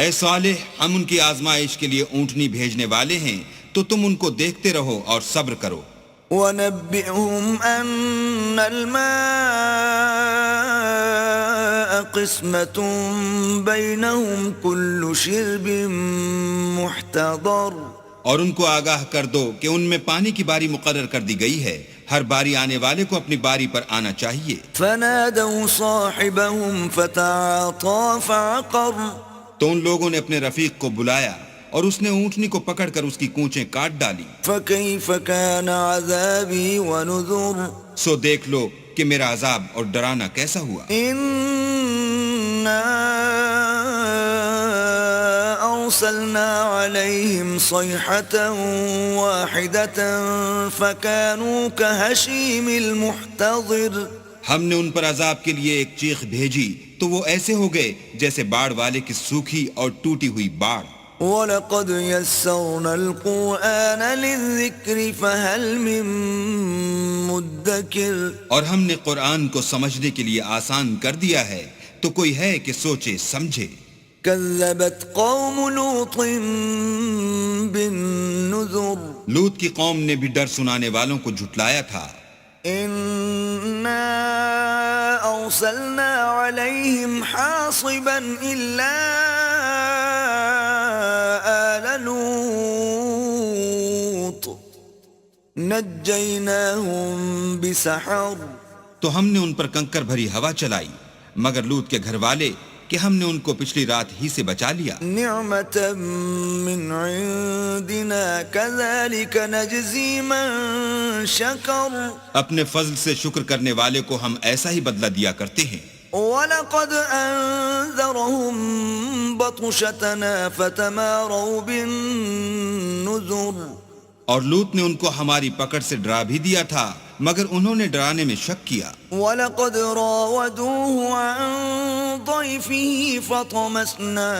اے صالح ہم ان کی آزمائش کے لیے اونٹنی بھیجنے والے ہیں تو تم ان کو دیکھتے رہو اور صبر کرو. وَنَبِّئْهُمْ أَنَّ الْمَاءَ قسمة بينهم كل شرب محتضر. اور ان کو آگاہ کر دو کہ ان میں پانی کی باری مقرر کر دی گئی ہے، ہر باری آنے والے کو اپنی باری پر آنا چاہیے. فنادوا صاحبهم فتعاطى فعقر. تو ان لوگوں نے اپنے رفیق کو بلایا اور اس نے اونٹنی کو پکڑ کر اس کی کونچیں کاٹ ڈالی. فكيف كان عذابي ونذر. سو دیکھ لو کہ میرا عذاب اور ڈرانا کیسا ہوا. إنا أرسلنا عليهم صيحة واحدة فكانوا كهشيم المحتضر. ہم نے ان پر عذاب کے لیے ایک چیخ بھیجی تو وہ ایسے ہو گئے جیسے باڑ والے کی سوکھی اور ٹوٹی ہوئی باڑ. وَلَقَدْ يَسَّرْنَا الْقُرْآنَ لِلذِّكْرِ فَهَلْ مِن مُدَّكِرٍ. اور ہم نے قرآن کو سمجھنے کے لیے آسان کر دیا ہے تو کوئی ہے کہ سوچے سمجھے. كذبت قوم لوط بالنذر. لوط کی قوم نے بھی ڈر سنانے والوں کو جھٹلایا تھا. إنا أرسلنا عليهم حاصبا إلا آل لوط نجيناهم بسحر. تو ہم نے ان پر کنکر بھری ہوا چلائی مگر لوط کے گھر والے کہ ہم نے ان کو پچھلی رات ہی سے بچا لیا. نعمة من عندنا كذلك نجزي من شكر. اپنے فضل سے شکر کرنے والے کو ہم ایسا ہی بدلہ دیا کرتے ہیں. وَلَقَدْ أَنذَرَهُمْ بَطْشَتَنَا فَتَمَارَوْا بِالنُّذُرِ. اور لوط نے ان کو ہماری پکڑ سے ڈرا بھی دیا تھا مگر انہوں نے ڈرانے میں شک کیا. وَلَقَدْ رَاوَدُوهُ عَنْ ضَيْفِهِ فَطَمَسْنَا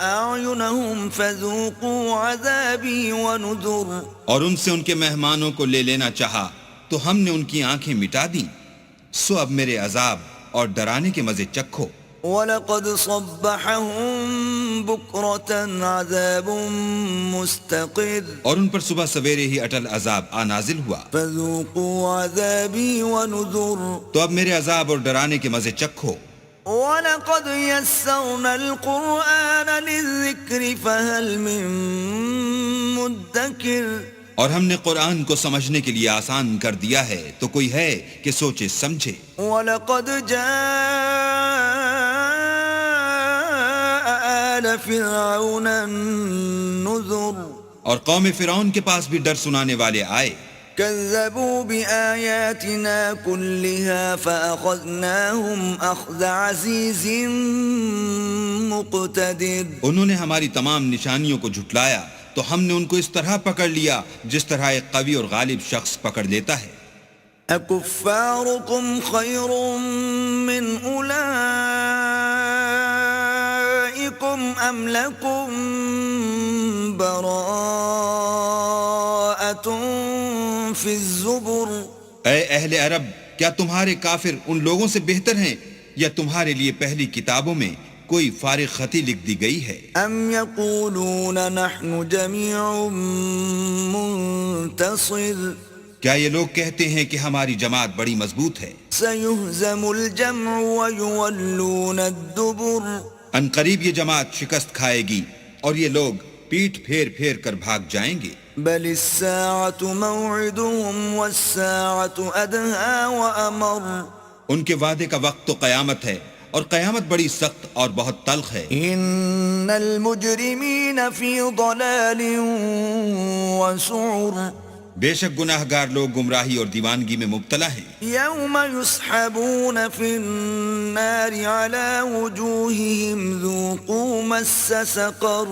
أَعْيُنَهُمْ فَذُوقُوا عَذَابِي وَنُذُرِ. اور ان سے ان کے مہمانوں کو لے لینا چاہا تو ہم نے ان کی آنکھیں مٹا دی. سو اب میرے عذاب اور ڈرانے کے مزے چکھو. وَلَقَدْ صَبَّحَهُم بُكْرَةً عَذَابٌ مُسْتَقِرٌ. اور ان پر صبح سویرے ہی اٹل عذاب نازل ہوا. فَذُوقُوا عَذَابِي وَنُذُرِ. تو اب میرے عذاب اور ڈرانے کے مزے چکھو. وَلَقَدْ يَسَّرْنَا الْقُرْآنَ لِلذِّكْرِ فَهَلْ مِن مُدَّكِرٍ. اور ہم نے قرآن کو سمجھنے کے لیے آسان کر دیا ہے تو کوئی ہے کہ سوچے سمجھے. وَلَقَدْ جَاءَ آلَ فِرْعَوْنَ النُّذُرُ. اور قوم فرعون کے پاس بھی ڈر سنانے والے آئے. كَذَّبُوا بِآيَاتِنَا كُلِّهَا فَأَخَذْنَاهُمْ أَخْذَ عَزِيزٍ مُقْتَدِرٍ. انہوں نے ہماری تمام نشانیوں کو جھٹلایا تو ہم نے ان کو اس طرح پکڑ لیا جس طرح ایک قوی اور غالب شخص پکڑ لیتا ہے. أَكُفَّارُكُمْ خَيْرٌ مِّنْ أُولَئِكُمْ أَمْ لَكُمْ بَرَاءَةٌ فِي الزُّبُرِ. اے اہل عرب، کیا تمہارے کافر ان لوگوں سے بہتر ہیں یا تمہارے لیے پہلی کتابوں میں کوئی فارغ خطی لکھ دی گئی ہے؟ ام یقولون نحن جمیع منتصر. کیا یہ لوگ کہتے ہیں کہ ہماری جماعت بڑی مضبوط ہے؟ سیہزم الجمع ویولون الدبر. ان قریب یہ جماعت شکست کھائے گی اور یہ لوگ پیٹھ پھیر پھیر کر بھاگ جائیں گے. بل الساعة موعدهم والساعة ادہا وامر. ان کے وعدے کا وقت تو قیامت ہے اور قیامت بڑی سخت اور بہت تلخ ہے. ان المجرمین فی ضلال وسعر. بے شک گناہگار لوگ گمراہی اور دیوانگی میں مبتلا ہیں. یوم یسحبون فی النار علی وجوہہم ذوقوا مس سقر.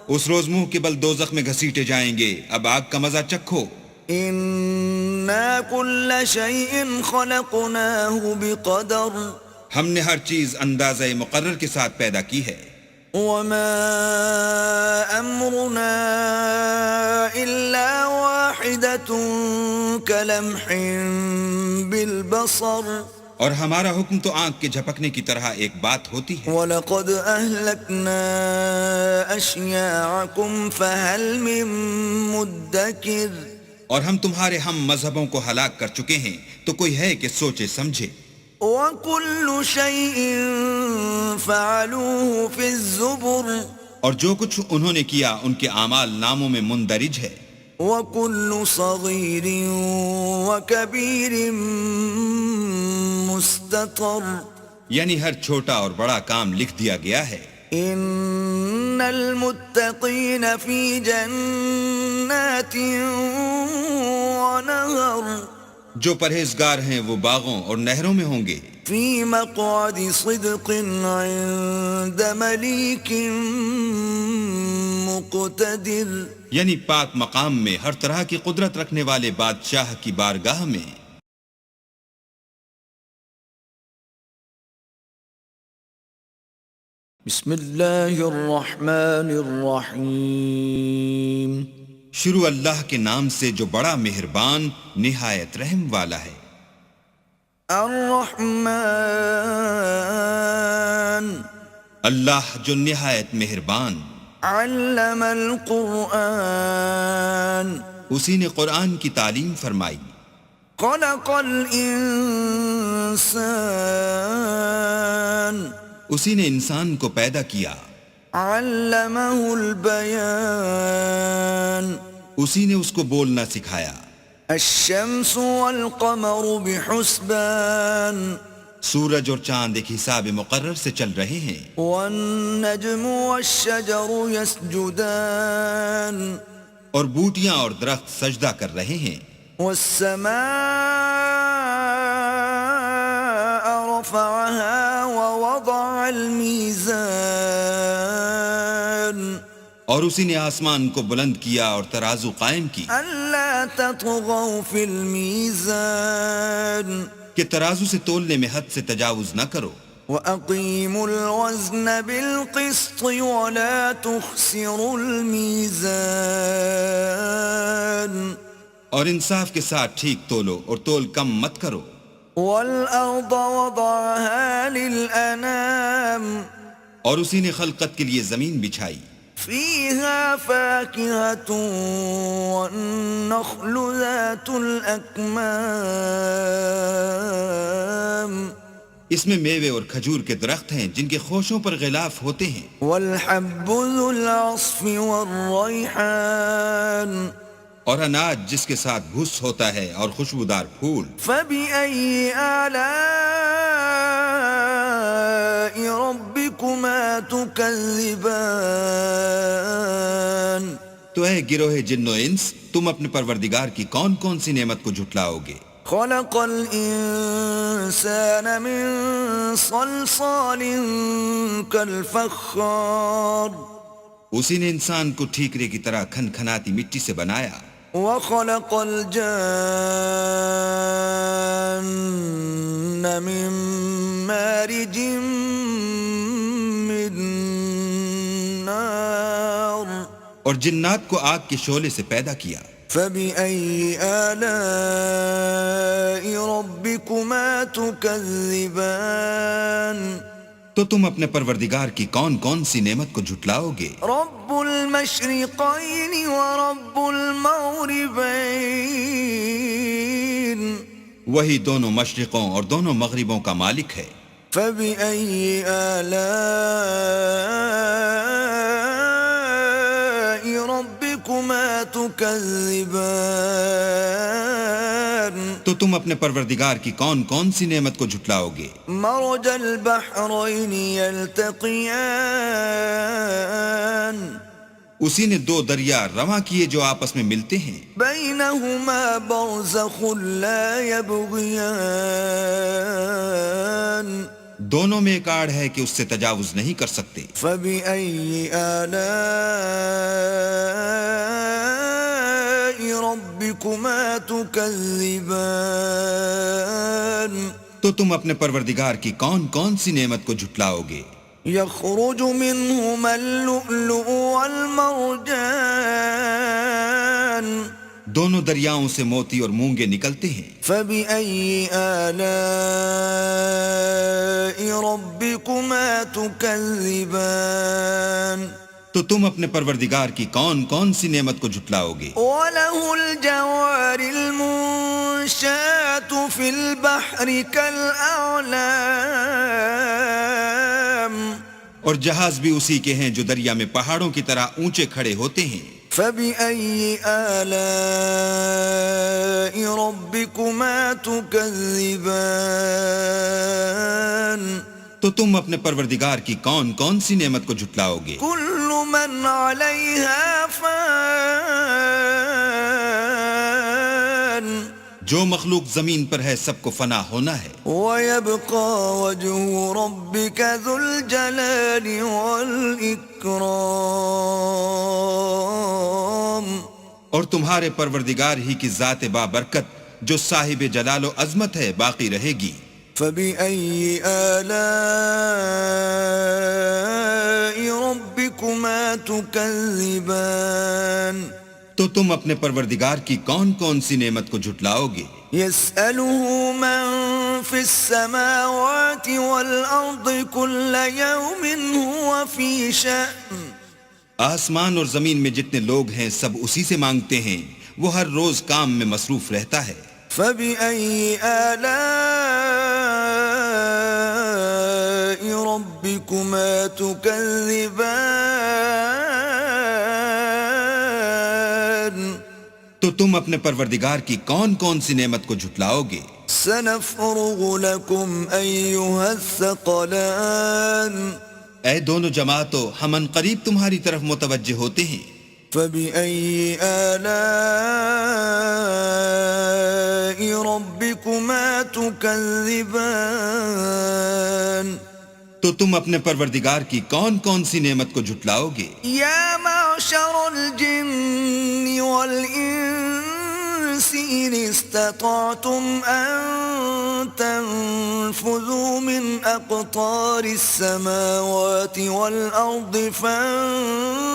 اس روز منہ کے بل دوزخ میں گھسیٹے جائیں گے، اب آگ کا مزہ چکھو. انا کل شیء خلقناہ بقدر. ہم نے ہر چیز اندازہ مقرر کے ساتھ پیدا کی ہے. وما امرنا الا واحدة كلمح بالبصر. اور ہمارا حکم تو آنکھ کے جھپکنے کی طرح ایک بات ہوتی ہے. وَلَقَدْ أَهْلَكْنَا أَشْيَاعَكُمْ فَهَلْ مِن مُدَّكِرٍ. اور ہم تمہارے ہم مذہبوں کو ہلاک کر چکے ہیں تو کوئی ہے کہ سوچے سمجھے. وَكُلُّ شَيْءٍ فَعَلُوهُ فِي الزُّبُرِ اور جو کچھ انہوں نے کیا ان کے اعمال ناموں میں مندرج ہے. وَكُلُّ صَغِيرٍ وَكَبِيرٍ مُسْتَطَرٌ یعنی ہر چھوٹا اور بڑا کام لکھ دیا گیا ہے. ان المتقین فی جنات ونہر جو پرہیزگار ہیں وہ باغوں اور نہروں میں ہوں گے. فی مقعد صدق عند ملیک مقتدر یعنی پاک مقام میں ہر طرح کی قدرت رکھنے والے بادشاہ کی بارگاہ میں. بسم اللہ الرحمن الرحیم. شروع اللہ کے نام سے جو بڑا مہربان نہایت رحم والا ہے. الرحمن اللہ جو نہایت مہربان. علم القرآن اسی نے قرآن کی تعلیم فرمائی. خلق الانسان اسی نے انسان کو پیدا کیا. علمہ البیان اسی نے اس کو بولنا سکھایا. الشمس والقمر بحسبان سورج اور چاند ایک حساب مقرر سے چل رہے ہیں. والنجم والشجر يسجدان اور بوٹیاں اور درخت سجدہ کر رہے ہیں. والسماء رفعها ووضع الميزان اور اسی نے آسمان کو بلند کیا اور ترازو قائم کی ألا تطغوا في الميزان کہ ترازو سے تولنے میں حد سے تجاوز نہ کرو. وَأَقِيمُوا الْوَزْنَ بِالْقِسْطِ وَلَا تُخْسِرُوا الْمِيزَانَ اور انصاف کے ساتھ ٹھیک تولو اور تول کم مت کرو. وَالْأَرْضَ وَضَعَهَا لِلْأَنَامِ اور اسی نے خلقت کے لیے زمین بچھائی. فِيهَا فَاكِهَةٌ وَالنَّخْلُ ذَاتُ الْأَكْمَامِ اس میں میوے اور کھجور کے درخت ہیں جن کے خوشوں پر غلاف ہوتے ہیں. وَالْحَبُّ ذُو الْعَصْفِ وَالرَّيْحَانِ اور اناج جس کے ساتھ بھس ہوتا ہے اور خوشبودار پھول. فَبِأَيِّ آلَاءِ رَبِّكُمَا تُكَذِّبَانِ تو اے گروہ جن و انس تم اپنے پروردگار کی کون کون سی نعمت کو جھٹلاؤ گے. خلق الانسان من صلصال كالفخار اسی نے انسان کو ٹھیکرے کی طرح کھن کھناتی مٹی سے بنایا. وخلق الجان من مارج من نار اور جنات کو آگ کے شعلے سے پیدا کیا. فَبِأَيِّ آلَاءِ رَبِّكُمَا تُكَذِّبَانِ تو تم اپنے پروردگار کی کون کون سی نعمت کو جھٹلاؤ گے. رب المشرقین ورب المغربین وہی دونوں مشرقوں اور دونوں مغربوں کا مالک ہے. فَبِأَيِّ آلَاءِ رَبِّكُمَا تُكَذِّبَانِ تو تم اپنے پروردگار کی کون کون سی نعمت کو جھٹلاؤ گے. مرج البحرین یلتقیان اسی نے دو دریا رواں کیے جو آپس میں ملتے ہیں. بینہما برزخ لا یبغیان دونوں میں ایک آڑ ہے کہ اس سے تجاوز نہیں کر سکتے. فَبِأَيِّ آلَاءِ رَبِّكُمَا تُكَذِّبَانِ تو تم اپنے پروردگار کی کون کون سی نعمت کو جھٹلاؤ گے. يخرج منهما اللؤلؤ والمرجان دونوں دریاؤں سے موتی اور مونگے نکلتے ہیں. فَبِأَيِّ آلَاءِ رَبِّكُمَا تُكَذِّبَانِ تو تم اپنے پروردگار کی کون کون سی نعمت کو جھٹلاؤ گے؟ وَلَهُ الْجَوَارِ الْمُنشَآتُ فِي الْبَحْرِ كَالْأَعْلَامِ اور جہاز بھی اسی کے ہیں جو دریا میں پہاڑوں کی طرح اونچے کھڑے ہوتے ہیں۔ فَبِأَيِّ آلَاءِ رَبِّكُمَا تُكَذِّبَانِ تو تم اپنے پروردگار کی کون کون سی نعمت کو جھٹلاؤ گے؟ كُلُّ مَنْ عَلَيْهَا فَانٍ جو مخلوق زمین پر ہے سب کو فنا ہونا ہے، وَيَبْقَى وَجْهُ رَبِّكَ ذُو الْجَلَالِ وَالْإِكْرَامِ اور تمہارے پروردگار ہی کی ذات بابرکت جو صاحب جلال و عظمت ہے باقی رہے گی۔ فَبِأَيِّ آلَاءِ رَبِّكُمَا تُكَذِّبَانِ تو تم اپنے پروردگار کی کون کون سی نعمت کو جھٹلاؤ گے؟ يَسْأَلُهُ مَن فِي السَّمَاوَاتِ وَالْأَرْضِ كُلَّ يَوْمٍ هُوَ فِي شَأْنٍ آسمان اور زمین میں جتنے لوگ ہیں سب اسی سے مانگتے ہیں، وہ ہر روز کام میں مصروف رہتا ہے۔ فَبِأَيِّ آلَاءِ رَبِّكُمَا تُكَذِّبَانِ تو تم اپنے پروردگار کی کون کون سی نعمت کو جھٹلاؤ گے؟ سَنَفْرُغُ لَكُمْ أَيُّهَا الثَّقَلَانِ اے دونوں جماعتوں، ہم ان قریب تمہاری طرف متوجہ ہوتے ہیں۔ فَبِأَيِّ آلَاءِ رَبِّكُمَا تُكَذِّبَانِ تو تم اپنے پروردگار کی کون کون سی نعمت کو جھٹلاؤ گے؟ يَا مَعْشَرَ الْجِنِّ وَالْإِنسِ إِنِ اسْتَطَعْتُمْ أَن تَنفُذُوا مِنْ أَقْطَارِ السَّمَاوَاتِ وَالْأَرْضِ فَانفُذُوا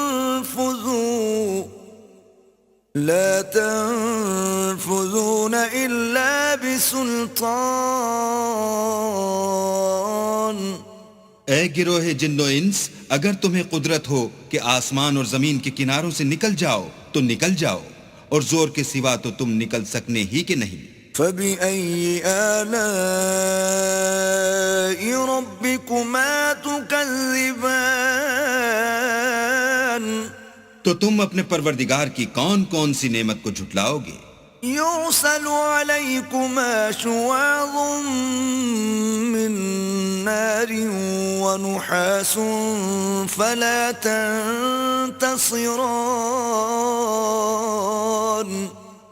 لَا تَنفُذُونَ إِلَّا بِسُلْطَانٍ اے گروہ جن و انس، اگر تمہیں قدرت ہو کہ آسمان اور زمین کے کناروں سے نکل جاؤ تو نکل جاؤ، اور زور کے سوا تو تم نکل سکنے ہی کہ نہیں۔ فَبِأَيِّ آلَاءِ رَبِّكُمَا تُكَذِّبَانِ تو تم اپنے پروردگار کی کون کون سی نعمت کو جھٹلاؤ گے؟ يُرْسَلُ عَلَيْكُمَا شُوَاظٌ مِّن نَّارٍ وَنُحَاسٌ فَلَا تَنتَصِرَانِ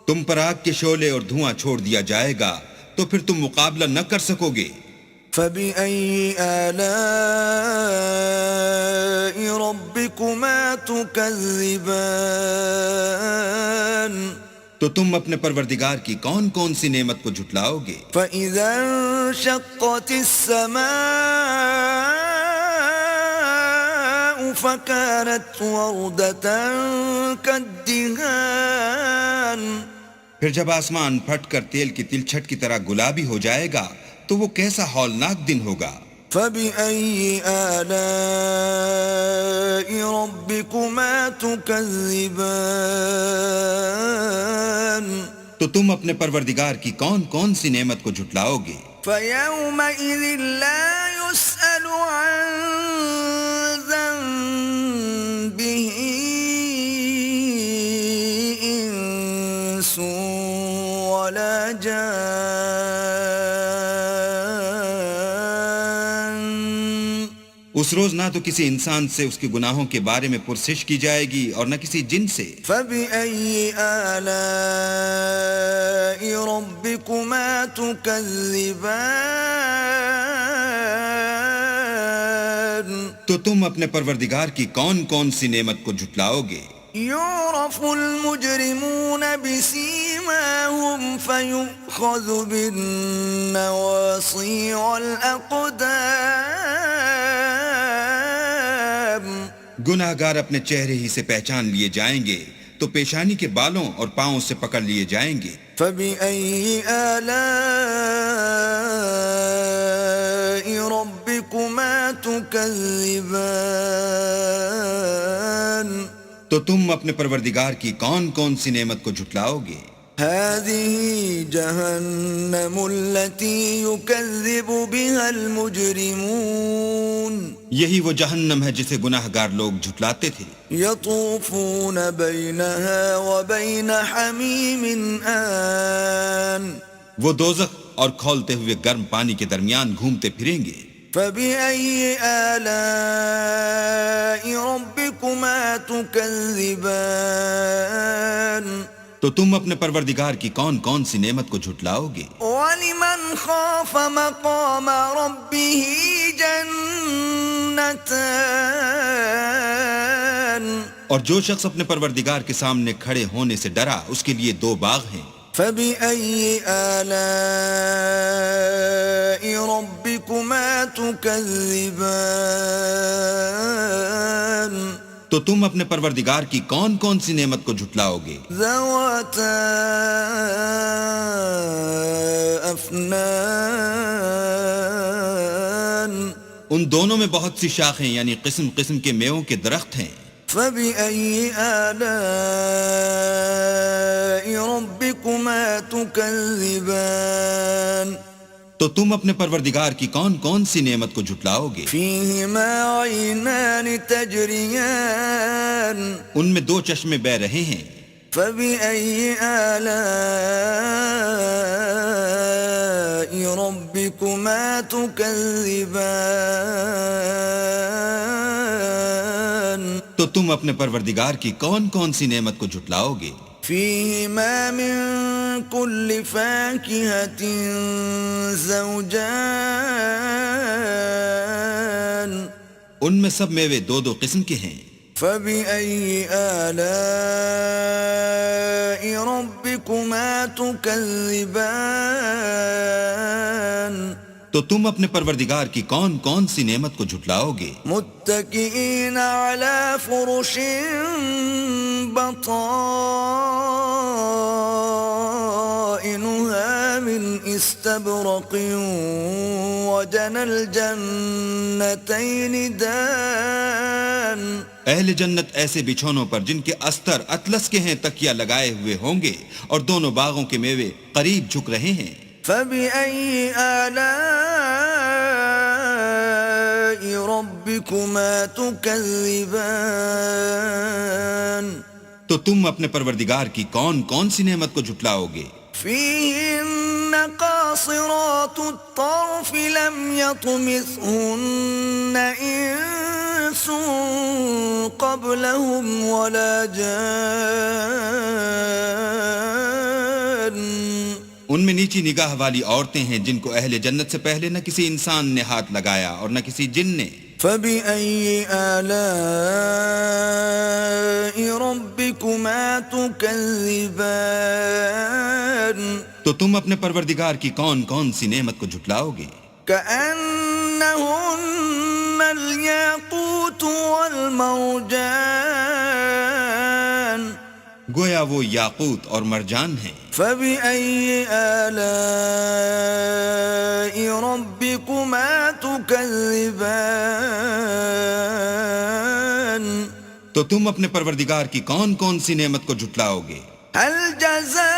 تم پر آگ کے شعلے اور دھواں چھوڑ دیا جائے گا تو پھر تم مقابلہ نہ کر سکو گے۔ فَبِأَيِّ آلَاءِ رَبِّكُمَا تُكَذِّبَانِ تو تم اپنے پروردگار کی کون کون سی نعمت کو جھٹلاؤ گے؟ فَإِذَا انشَقَّتِ السَّمَاءُ فَكَانَتْ وَرْدَةً كَالدِّهَانِ پھر جب آسمان پھٹ کر تیل کی تلچھٹ کی طرح گلابی ہو جائے گا تو وہ کیسا ہولناک دن ہوگا۔ فَبِأَيِّ آلَاءِ رَبِّكُمَا تُكَذِّبَانِ تو تم اپنے پروردگار کی کون کون سی نعمت کو جھٹلاؤ گے؟ فَيَوْمَئِذٍ لَا يُسْأَلُ عَن ذَنبِهِ إِنسٌ وَلَا جَانٌ اس روز نہ تو کسی انسان سے اس کے گناہوں کے بارے میں پرسش کی جائے گی اور نہ کسی جن سے۔ فَبِأَيِّ آلَاءِ رَبِّكُمَا تُكَذِّبَانِ تو تم اپنے پروردگار کی کون کون سی نعمت کو جھٹلاؤ گے؟ يُعْرَفُ الْمُجْرِمُونَ بِسِيمَاهُمْ فَيُؤْخَذُ بِالنَّوَاصِي وَالْأَقْدَامِ گناہ گار اپنے چہرے ہی سے پہچان لیے جائیں گے تو پیشانی کے بالوں اور پاؤں سے پکڑ لیے جائیں گے۔ فَبِأَيِّ آلَاءِ رَبِّكُمَا تُكَذِّبَانِ تو تم اپنے پروردگار کی کون کون سی نعمت کو جھٹلاؤ گے؟ هذه جهنم التي يكذب بها المجرمون یہی وہ جہنم ہے جسے گناہ گار لوگ جھٹلاتے تھے. يطوفون بينها وبين حميم آن وہ دوزخ اور کھولتے ہوئے گرم پانی کے درمیان گھومتے پھریں گے. فبأي آلاء ربكما تكذبان تو تم اپنے پروردگار کی کون کون سی نعمت کو جھٹلاؤ گے؟ وَلِمَنْ خَافَ مَقَامَ رَبِّهِ جَنَّتَانِ اور جو شخص اپنے پروردگار کے سامنے کھڑے ہونے سے ڈرا اس کے لیے 2 باغ ہیں. فَبِأَيِّ آلَاءِ رَبِّكُمَا تُكَذِّبَانِ تو تم اپنے پروردگار کی کون کون سی نعمت کو جھٹلاؤ گے؟ ذَوَاتَا أَفْنَانٍ ان دونوں میں بہت سی شاخیں یعنی قسم قسم کے میووں کے درخت ہیں. فَبِأَيِّ آلَاءِ رَبِّكُمَا تُكَذِّبَانِ تو تم اپنے پروردگار کی کون کون سی نعمت کو جھٹلاؤ گے؟ فِيهِمَا عَيْنَانِ تَجْرِيَانِ ان میں 2 چشمے بہہ رہے ہیں. فَبِأَيِّ آلَاءِ رَبِّكُمَا تُكَذِّبَانِ تو تم اپنے پروردگار کی کون کون سی نعمت کو جھٹلاؤ گے؟ فِيهِمَا مِن كُلِّ فَاكِهَةٍ زَوْجَانِ ان میں سب میوے 2 قسم کے ہیں. فَبِأَيِّ آلَاءِ رَبِّكُمَا تُكَذِّبَانِ تو تم اپنے پروردگار کی کون کون سی نعمت کو جھٹلاؤ گے؟ متكئين على فرش بطائنها من استبرق وجنى الجنتين دان اہل جنت ایسے بچھونوں پر جن کے استر اطلس کے ہیں تکیہ لگائے ہوئے ہوں گے اور دونوں باغوں کے میوے قریب جھک رہے ہیں. فَبِأَيِّ آلَاءِ رَبِّكُمَا تُكَذِّبَانِ تو تم اپنے پروردگار کی کون کون سی نعمت کو جھٹلاؤ گے؟ فِيهِنَّ قَاصِرَاتُ الطَّرْفِ لَمْ يَطْمِثْهُنَّ إِنسٌ قَبْلَهُمْ وَلَا جَانٌّ ان میں نیچی نگاہ والی عورتیں ہیں جن کو اہل جنت سے پہلے نہ کسی انسان نے ہاتھ لگایا اور نہ کسی جن نے. فَبِأَيِّ آلَاءِ رَبِّكُمَا تُكَذِّبَانِ تو تم اپنے پروردگار کی کون کون سی نعمت کو جھٹلاؤ گے؟ كَأَنَّهُنَّ الْيَاقُوتُ وَالْمَرْجَانُ گویا وہ یاقوت اور مرجان ہیں. فَبِأَيِّ آلَاءِ رَبِّكُمَا تُكَذِّبَانِ تو تم اپنے پروردگار کی کون کون سی نعمت کو جھٹلاؤ گے؟ هَلْ جَزَاءُ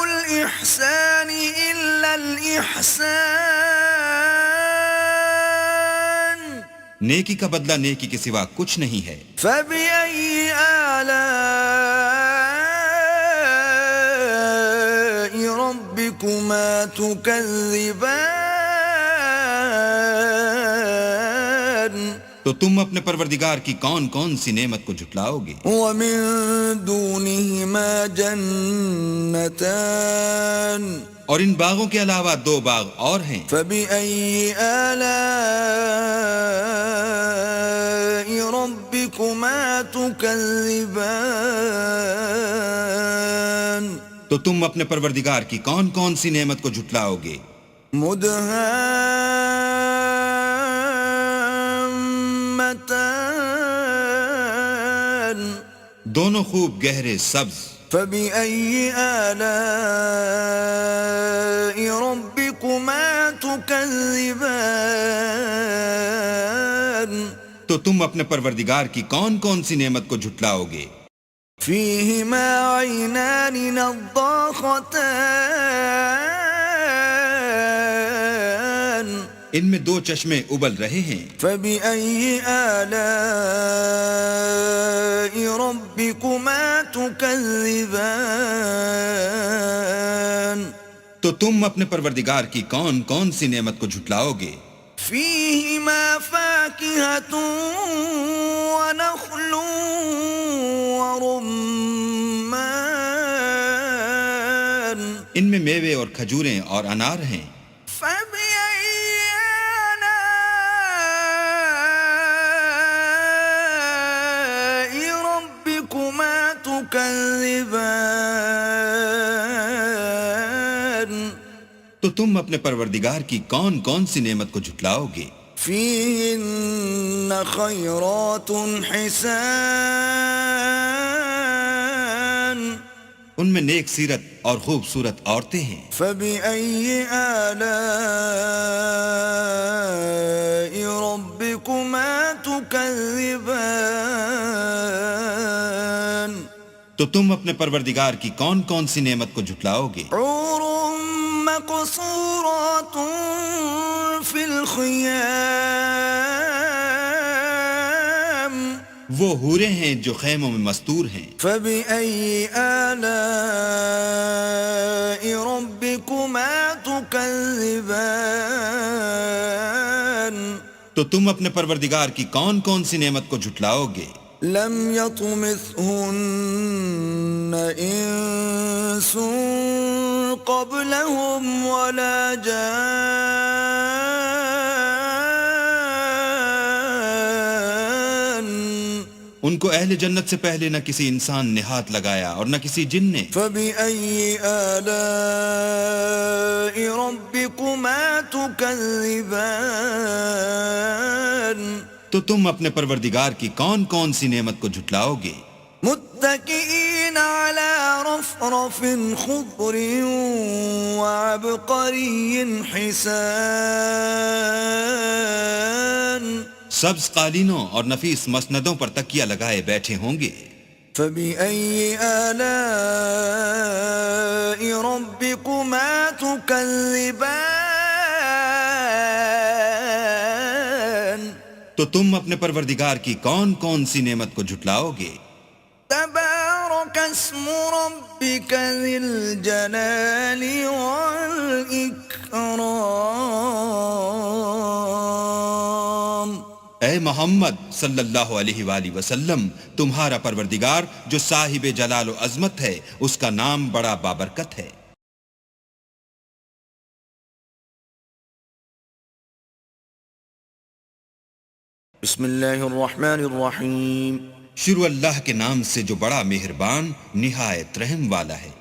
الْإِحْسَانِ إِلَّا الْإِحْسَانُ نیکی کا بدلہ نیکی کے سوا کچھ نہیں ہے. فَبِأَيِّ آلَاءِ رَبِّكُمَا تُكَذِّبَانِ تو تم اپنے پروردگار کی کون کون سی نعمت کو جھٹلاؤ گے؟ وَمِن دُونِهِمَا جَنَّتَانِ اور ان باغوں کے علاوہ 2 باغ اور ہیں. فَبِأَيِّ آلَاءِ رَبِّكُمَا تُكَذِّبَانِ تو تم اپنے پروردگار کی کون کون سی نعمت کو جھٹلاؤ گے؟ مُدْهَامَّتَانِ دونوں خوب گہرے سبز. فَبِأَيِّ آلَاءِ رَبِّكُمَا تُكَذِّبَانِ تو تم اپنے پروردگار کی کون کون سی نعمت کو جھٹلاؤ گے؟ فيهما عينان نضاختان ان میں دو چشمے ابل رہے ہیں، فبأي آلاء ربكما تكذبان تو تم اپنے پروردگار کی کون کون سی نعمت کو جھٹلاؤ گے؟ فيهما فاكهة ونخل ورمان ان میں میوے اور کھجوریں اور انار ہیں، فبأي آلاء ربكما تكذبان تو تم اپنے پروردگار کی کون کون سی نعمت کو جھٹلاؤ گے؟ فيهن خيرات حسان ان میں نیک سیرت اور خوبصورت عورتیں ہیں، فبأي آلاء ربكما تكذبان تو تم اپنے پروردگار کی کون کون سی نعمت کو جھٹلاؤ گے؟ حور مقصورات في الخيام وہ حوریں ہیں جو خیموں میں مستور ہیں، فبأي آلاء ربكما تكذبان تو تم اپنے پروردگار کی کون کون سی نعمت کو جھٹلاؤ گے؟ لم يطمثهن إنس قبلهم ولا جان ان کو اہل جنت سے پہلے نہ کسی انسان نے ہاتھ لگایا اور نہ کسی جن نے، فبأي آلاء ربكما تكذبان تو تم اپنے پروردگار کی کون کون سی نعمت کو جھٹلاؤ گے؟ متكئين على رفرف خضر وعبقري حسان سبز قالینوں اور نفیس مسندوں پر تکیہ لگائے بیٹھے ہوں گے، فبأي آلاء ربكما تكذبان تو تم اپنے پروردگار کی کون کون سی نعمت کو جھٹلاؤ گے؟ تبارك اسم ربك ذي الجلال والإكرام اے محمد صلی اللہ علیہ وآلہ وسلم، تمہارا پروردگار جو صاحب جلال و عظمت ہے، اس کا نام بڑا بابرکت ہے۔ بسم اللہ الرحمن الرحیم شروع اللہ کے نام سے جو بڑا مہربان نہایت رحم والا ہے۔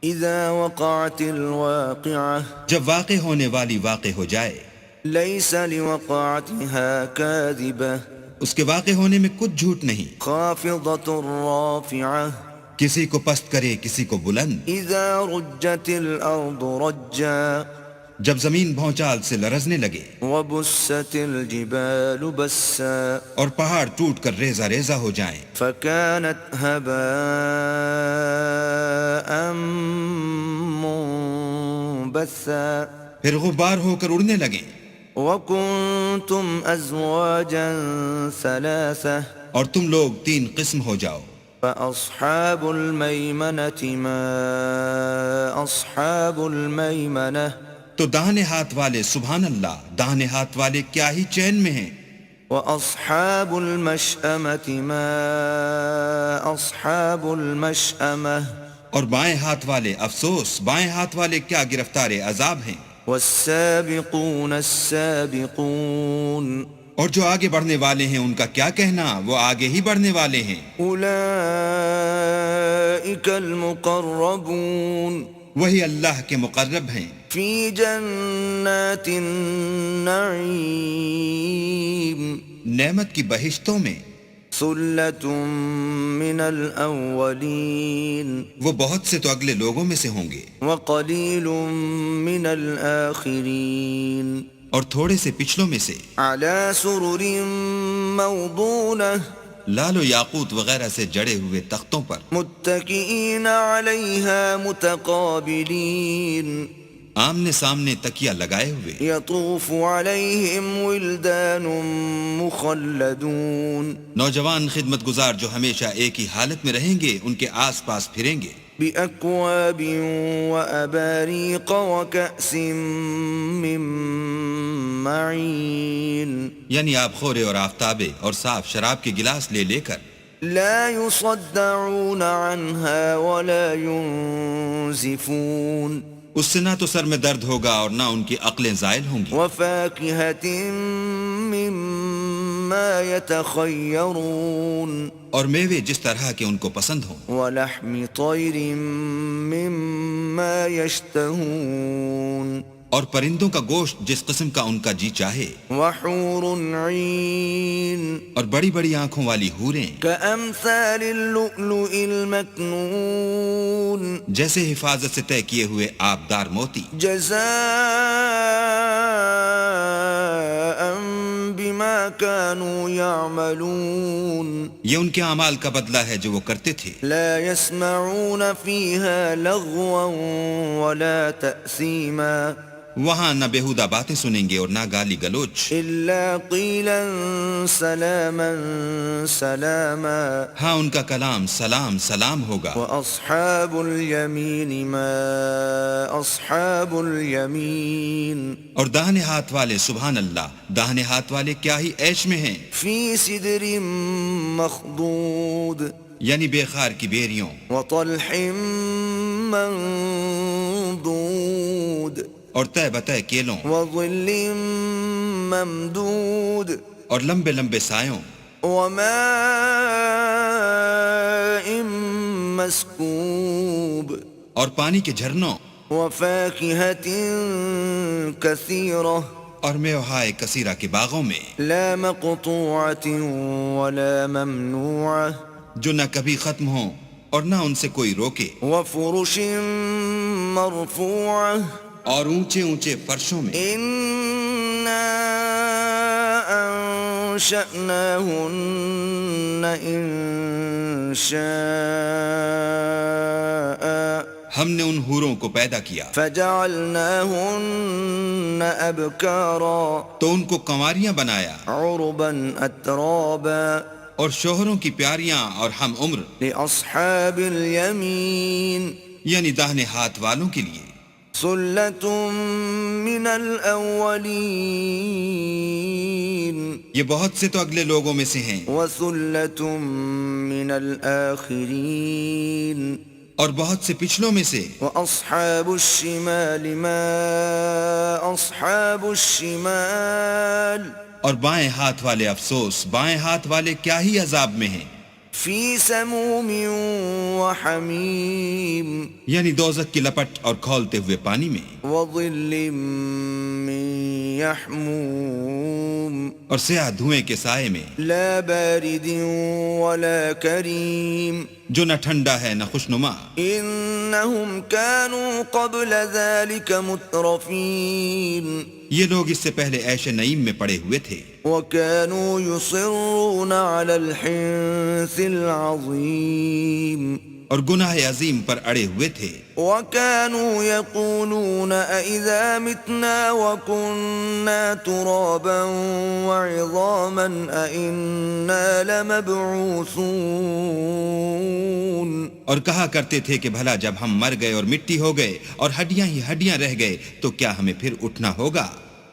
اذا وقعت الواقعہ جب واقع ہونے والی واقع ہو جائے، لیس لوقعتها کاذبہ اس کے واقع ہونے میں کچھ جھوٹ نہیں، خافضۃ رافعہ کسی کو پست کرے کسی کو بلند، اذا رجت الارض رجا جب زمین بھونچال سے لرزنے لگے وبست الجبال بسا اور پہاڑ ٹوٹ کر ریزہ ریزہ ہو جائیں، فكانت هباء منبثا پھر غبار ہو کر اڑنے لگیں، وكنتم ازواجا ثلاثة اور تم لوگ 3 قسم ہو جاؤ، فاصحاب الميمنة ما اصحاب الميمنة تو داہنے ہاتھ والے سبحان اللہ، داہنے ہاتھ والے کیا ہی چین میں ہیں، واصحاب المشأمة ما اصحاب المشأمة اور بائیں ہاتھ والے افسوس، بائیں ہاتھ والے کیا گرفتار عذاب ہیں، والسابقون السابقون اور جو آگے بڑھنے والے ہیں ان کا کیا کہنا، وہ آگے ہی بڑھنے والے ہیں، اولئک المقربون وہی اللہ کے مقرب ہیں، فی جنات النعیم نعمت کی بہشتوں میں، ثلة من الأولين وہ بہت سے تو اگلے لوگوں میں سے ہوں گے وقليل من الآخرين اور تھوڑے سے پچھلوں میں سے، على سرر موضونة لال و یاقوت وغیرہ سے جڑے ہوئے تختوں پر، متكئين عليها متقابلين آمنے سامنے تکیہ لگائے ہوئے، يطوف عليهم ولدان مخلدون نوجوان خدمت گزار جو ہمیشہ ایک ہی حالت میں رہیں گے ان کے آس پاس پھریں گے، بأكواب وأباريق وكأس من معين یعنی آب خورے اور آفتابے اور صاف شراب کے گلاس لے لے کر، لا يصدعون عنها ولا ينزفون اس سے نہ تو سر میں درد ہوگا اور نہ ان کی عقلیں زائل ہوں گی، وفاكهة مما يتخيرون اور میوے جس طرح کے ان کو پسند ہوں، ولحم طير مما يشتهون اور پرندوں کا گوشت جس قسم کا ان کا جی چاہے، وحور عين اور بڑی بڑی آنکھوں والی حوریں كأمثال اللؤلؤ المكنون جیسے حفاظت سے طے کیے ہوئے آبدار موتی، جزاء بما كانوا يعملون یہ ان کے اعمال کا بدلہ ہے جو وہ کرتے تھے، لا يسمعون فيها لغوا ولا تأثيما وہاں نہ بےہودہ باتیں سنیں گے اور نہ گالی گلوچ، إلا قيلا سلاما سلاما ہاں ان کا کلام سلام سلام ہوگا، وأصحاب اليمين ما أصحاب اليمين اور داہنے ہاتھ والے سبحان اللہ، داہنے ہاتھ والے کیا ہی عیش میں ہیں، في سدر مخضود یعنی بے خار کی بیریوں وطلح منضود اور طے بتہ کیلوں وظل ممدود اور لمبے لمبے سایوں وماء مسكوب اور پانی کے جھرنوں وفاكهة كثيرة اور میوہائے کثیرہ کے باغوں میں، لا مقطوعة ولا ممنوعة جو نہ کبھی ختم ہوں اور نہ ان سے کوئی روکے، وفرش مرفوعة اور اونچے اونچے فرشوں میں، إنا أنشأناهن إنشاء ہم نے ان حوروں کو پیدا کیا فجعلناهن أبكارا تو ان کو کنواریاں بنایا عربا أترابا اور شوہروں کی پیاریاں اور ہم عمر، لأصحاب اليمين یعنی داہنے ہاتھ والوں کے لیے، ثلة من الأولين یہ بہت سے تو اگلے لوگوں میں سے ہیں وثلة من الآخرين اور بہت سے پچھلوں میں سے، وأصحاب الشمال ما أصحاب الشمال اور بائیں ہاتھ والے افسوس، بائیں ہاتھ والے کیا ہی عذاب میں ہیں، في سموم وحميم یعنی دوزخ کی لپٹ اور کھولتے ہوئے پانی میں، وظل من يحموم اور سیاہ دھوئیں کے سائے میں، لا بارد ولا كريم جو نہ ٹھنڈا ہے نہ خوشنما، إنهم كانوا قبل ذلك مترفين یہ لوگ اس سے پہلے عیش نعیم میں پڑے ہوئے تھے، وكانوا يصرون على الحنث العظيم اور گناہ عظیم پر اڑے ہوئے تھے، وكانوا يقولون أإذا متنا وكنا ترابا وعظاما أإنا لمبعوثون اور کہا کرتے تھے کہ بھلا جب ہم مر گئے اور مٹی ہو گئے اور ہڈیاں ہی ہڈیاں رہ گئے تو کیا ہمیں پھر اٹھنا ہوگا؟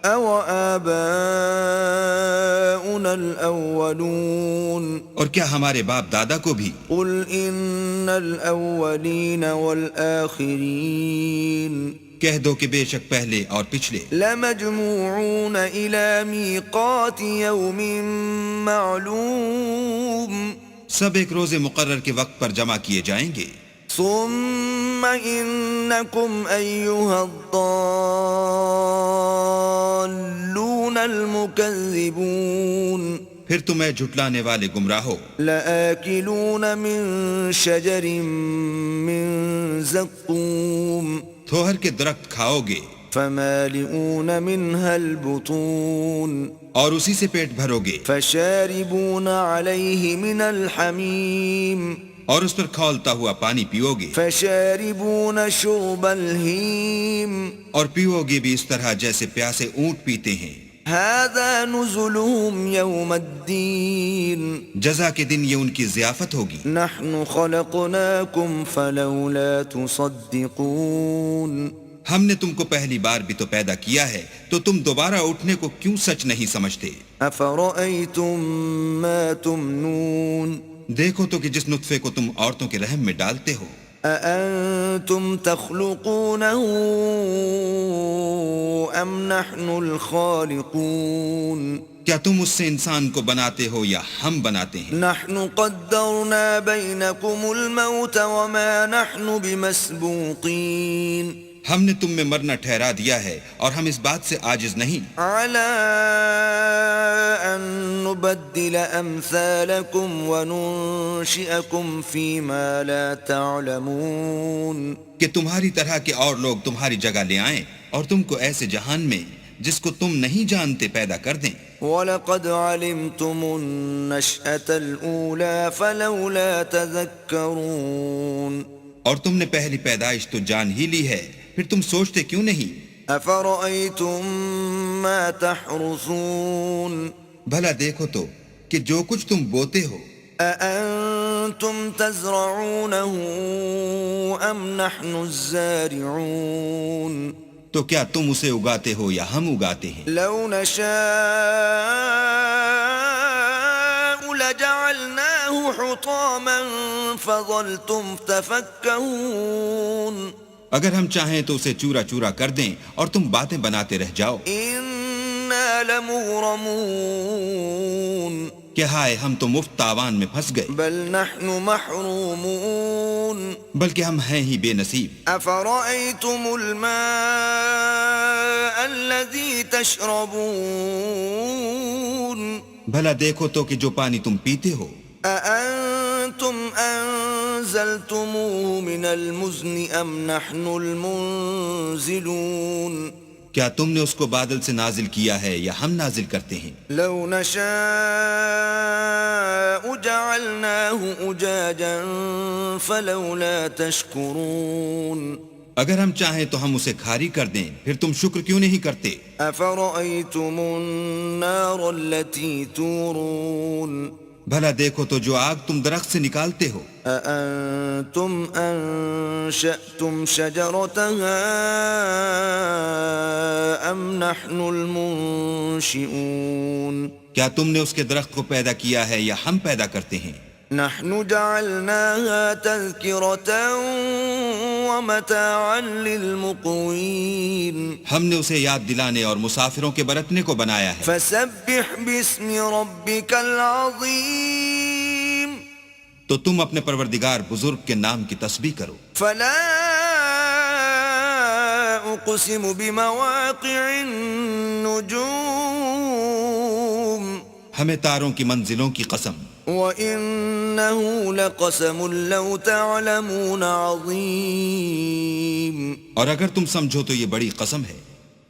أو آباؤنا الأولون اور کیا ہمارے باپ دادا کو بھی؟ قل إن الأولين والآخرين کہہ دو کہ بے شک پہلے اور پچھلے لمجموعون إلى ميقات يوم معلوم سب ایک روز مقرر کے وقت پر جمع کیے جائیں گے، ثم إنكم أيها الضالون المكذبون پھر تم اے جھٹلانے والے گمراہو لآكلون من شجر من زقوم تھوہر کے درخت کھاؤ گے فمالئون منها البطون اور اسی سے پیٹ بھرو گے فشاربون عليه من الحميم اور اس پر کھولتا ہوا پانی پیو گے فشاربون شرب الهيم اور پیو گے بھی اس طرح جیسے پیاسے اونٹ پیتے ہیں هذا نزلهم يوم الدين جزا کے دن یہ ان کی ضیافت ہوگی نحن خلقناكم فلولا تصدقون ہم نے تم کو پہلی بار بھی تو پیدا کیا ہے تو تم دوبارہ اٹھنے کو کیوں سچ نہیں سمجھتے افرأيتم ما تمنون دیکھو تو کہ جس نطفے کو تم عورتوں کے رحم میں ڈالتے ہو أأنتم تخلقونه أم نحن الخالقون کیا تم اس سے انسان کو بناتے ہو یا ہم بناتے ہیں نحن قدرنا بينكم الموت وما نحن بمسبوقين ہم نے تم میں مرنا ٹھہرا دیا ہے اور ہم اس بات سے عاجز نہیں على أن نبدل أمثالكم وننشئكم فيما لا تعلمون کہ تمہاری طرح کے اور لوگ تمہاری جگہ لے آئیں اور تم کو ایسے جہان میں جس کو تم نہیں جانتے پیدا کر دیں وَلَقَدْ عَلِمْتُمُ النَّشْأَةَ الْأُولَى فَلَوْلَا تَذَكَّرُونَ اور تم نے پہلی پیدائش تو جان ہی لی ہے پھر تم سوچتے کیوں نہیں أَفَرَأَيْتُم مَّا تَحْرُثُونَ بھلا دیکھو تو کہ جو کچھ تم بوتے ہو أَأَنتُمْ تَزْرَعُونَهُ أَمْ نَحْنُ الزَّارِعُونَ تو کیا تم اسے اگاتے ہو یا ہم اگاتے ہیں لَوْ نَشَاءُ لَجَعَلْنَاهُ حُطَامًا فَظَلْتُمْ تَفَكَّهُونَ اگر ہم چاہیں تو اسے چورا چورا کر دیں اور تم باتیں بناتے رہ جاؤ إِنَّا لَمُغْرَمُونَ کہ ہائے ہم تو مفت تاوان میں پھنس گئے بل نحن محرومون بلکہ ہم ہیں ہی بے نصیب أفرأيتم الماء الذي تشربون بھلا دیکھو تو کہ جو پانی تم پیتے ہو أأنتم أنزلتموه من المزن أم نحن المنزلون کیا تم نے اس کو بادل سے نازل کیا ہے یا ہم نازل کرتے ہیں لو نشاء جعلناه أجاجا فلولا تشكرون اگر ہم چاہیں تو ہم اسے کھاری کر دیں پھر تم شکر کیوں نہیں کرتے أفرأيتم النار التي تورون بھلا دیکھو تو جو آگ تم درخت سے نکالتے ہو أأنتم أنشأتم شجرتها أم نحن المنشئون کیا تم نے اس کے درخت کو پیدا کیا ہے یا ہم پیدا کرتے ہیں نحن جعلناها تذكرة ومتاعا للمقوين ہم نے اسے یاد دلانے اور مسافروں کے برتنے کو بنایا ہے فسبح باسم ربك العظيم تو تم اپنے پروردگار بزرگ کے نام کی تسبیح کرو فلا اقسم بمواقع النجوم ہمیں تاروں کی منزلوں کی قسم وَإِنَّهُ لَقَسَمٌ لَوْ تَعْلَمُونَ عَظِيمٌ اور اگر تم سمجھو تو یہ بڑی قسم ہے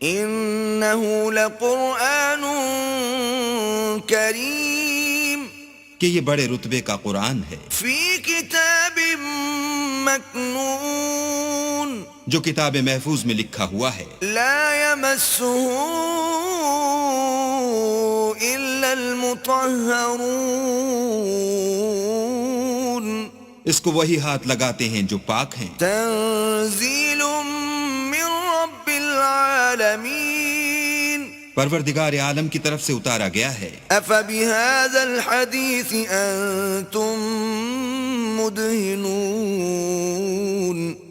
إِنَّهُ لَقُرْآنٌ كَرِيمٌ کہ یہ بڑے رتبے کا قرآن ہے فِي كِتَابٍ مَّكْنُونٍ جو کتاب محفوظ میں لکھا ہوا ہے لَا يَمَسُّهُ إِلَّا الْمُطَهَّرُونَ اس کو وہی ہاتھ لگاتے ہیں جو پاک ہیں تنزیل من رب العالمین پروردگار عالم کی طرف سے اتارا گیا ہے افبهذا الحدیث انتم مدہنون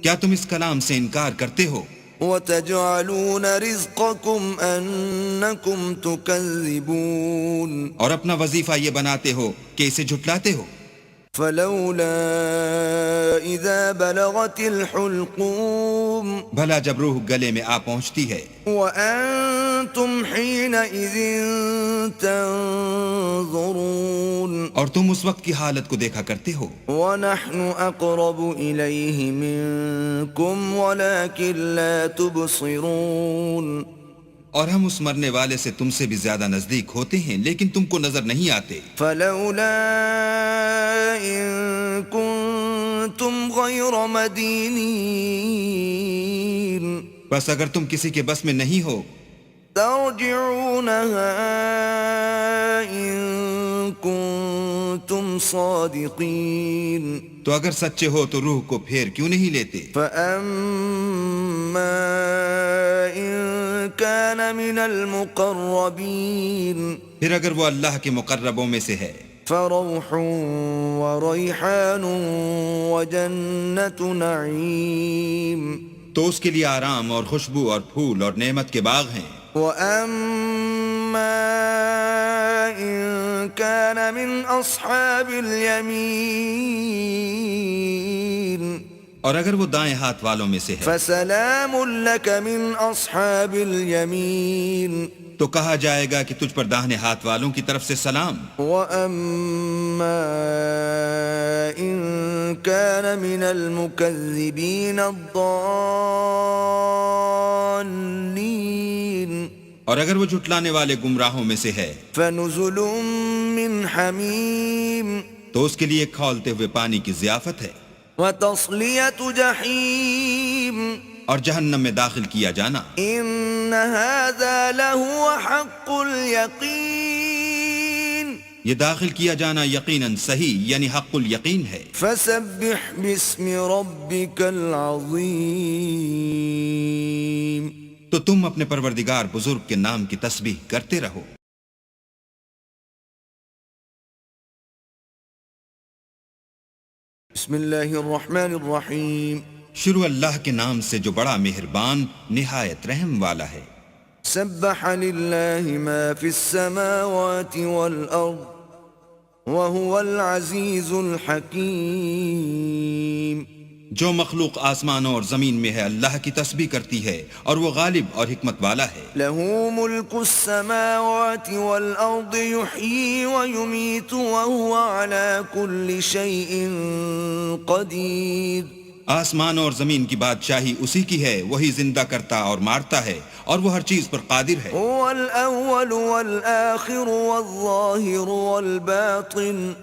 کیا تم اس کلام سے انکار کرتے ہو وَتَجْعَلُونَ رِزْقَكُمْ أَنَّكُمْ تُكَذِّبُونَ اور اپنا وظیفہ یہ بناتے ہو کہ اسے جھٹلاتے ہو فَلَوْلَا إِذَا بَلَغَتِ الْحُلْقُومَ بھلا جب روح گلے میں آ پہنچتی ہے وَأَنْتُمْ حينئذ تنظرون اور تم اس وقت کی حالت کو دیکھا کرتے ہو ونحن أقرب إليه منكم ولكن لا تبصرون اور ہم اس مرنے والے سے تم سے بھی زیادہ نزدیک ہوتے ہیں لیکن تم کو نظر نہیں آتے فلولا إن كنتم غير مدينين بس اگر تم کسی کے بس میں نہیں ہو ترجعونها إن كنتم صادقين تو اگر سچے ہو تو روح کو پھیر کیوں نہیں لیتے فأما إن كان من المقربين پھر اگر وہ اللہ کے مقربوں میں سے ہے فروح وريحان وجنة نعيم تو اس کے لیے آرام اور خوشبو اور پھول اور نعمت کے باغ ہیں وأما إن كان من أصحاب اليمين اور اگر وہ دائیں ہاتھ والوں میں سے ہے فسلام لك من أصحاب اليمين تو کہا جائے گا کہ تجھ پر داہنے ہاتھ والوں کی طرف سے سلام وأما إن كان من المكذبين الضالين اور اگر وہ جھٹلانے والے گمراہوں میں سے ہے فنزل من حمیم تو اس کے لیے کھولتے ہوئے پانی کی ضیافت ہے وتصلیۃ جحیم اور جہنم میں داخل کیا جانا ان هذا لهو حق الیقین یہ داخل کیا جانا یقیناً صحیح یعنی حق الیقین ہے فسبح باسم ربک العظیم تو تم اپنے پروردگار بزرگ کے نام کی تسبیح کرتے رہو بسم اللہ الرحمن الرحیم شروع اللہ کے نام سے جو بڑا مہربان نہایت رحم والا ہے سبح للہ ما فی السماوات والارض وهو العزیز الحکیم جو مخلوق آسمانوں اور زمین میں ہے اللہ کی تسبیح کرتی ہے اور وہ غالب اور حکمت والا ہے له ملك السماوات والأرض يحيي ويميت وهو على كل شيء قدير آسمان اور زمین کی بادشاہی اسی کی ہے وہی زندہ کرتا اور مارتا ہے اور وہ ہر چیز پر قادر ہے هو الأول والآخر والظاهر والباطن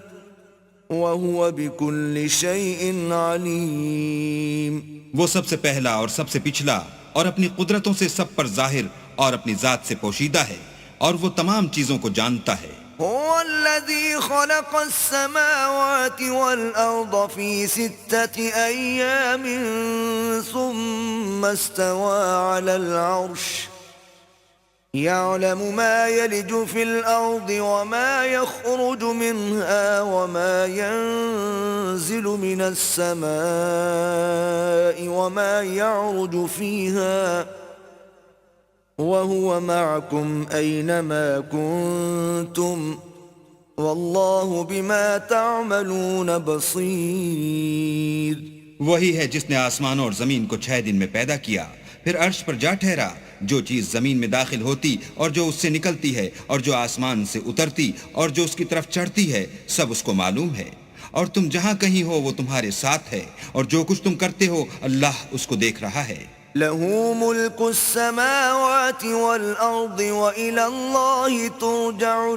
وهو بكل شيء عليم وہ سب سے پہلا اور سب سے پچھلا اور اپنی قدرتوں سے سب پر ظاہر اور اپنی ذات سے پوشیدہ ہے اور وہ تمام چیزوں کو جانتا ہے هو الذي خلق السماوات والأرض في 6 أيام ثم استوى على العرش يعلم ما يلج في الأرض وما يخرج منها وما ينزل من السماء وما يعرج فيها وهو معكم أينما كنتم والله بما تعملون بصير وہی ہے جس نے آسمانوں اور زمین کو 6 دن میں پیدا کیا پھر عرش پر جا ٹھہرا جو چیز زمین میں داخل ہوتی اور جو اس سے نکلتی ہے اور جو آسمان سے اترتی اور جو اس کی طرف چڑھتی ہے سب اس کو معلوم ہے اور تم جہاں کہیں ہو وہ تمہارے ساتھ ہے اور جو کچھ تم کرتے ہو اللہ اس کو دیکھ رہا ہے له ملك السماوات والأرض وإلى الله ترجع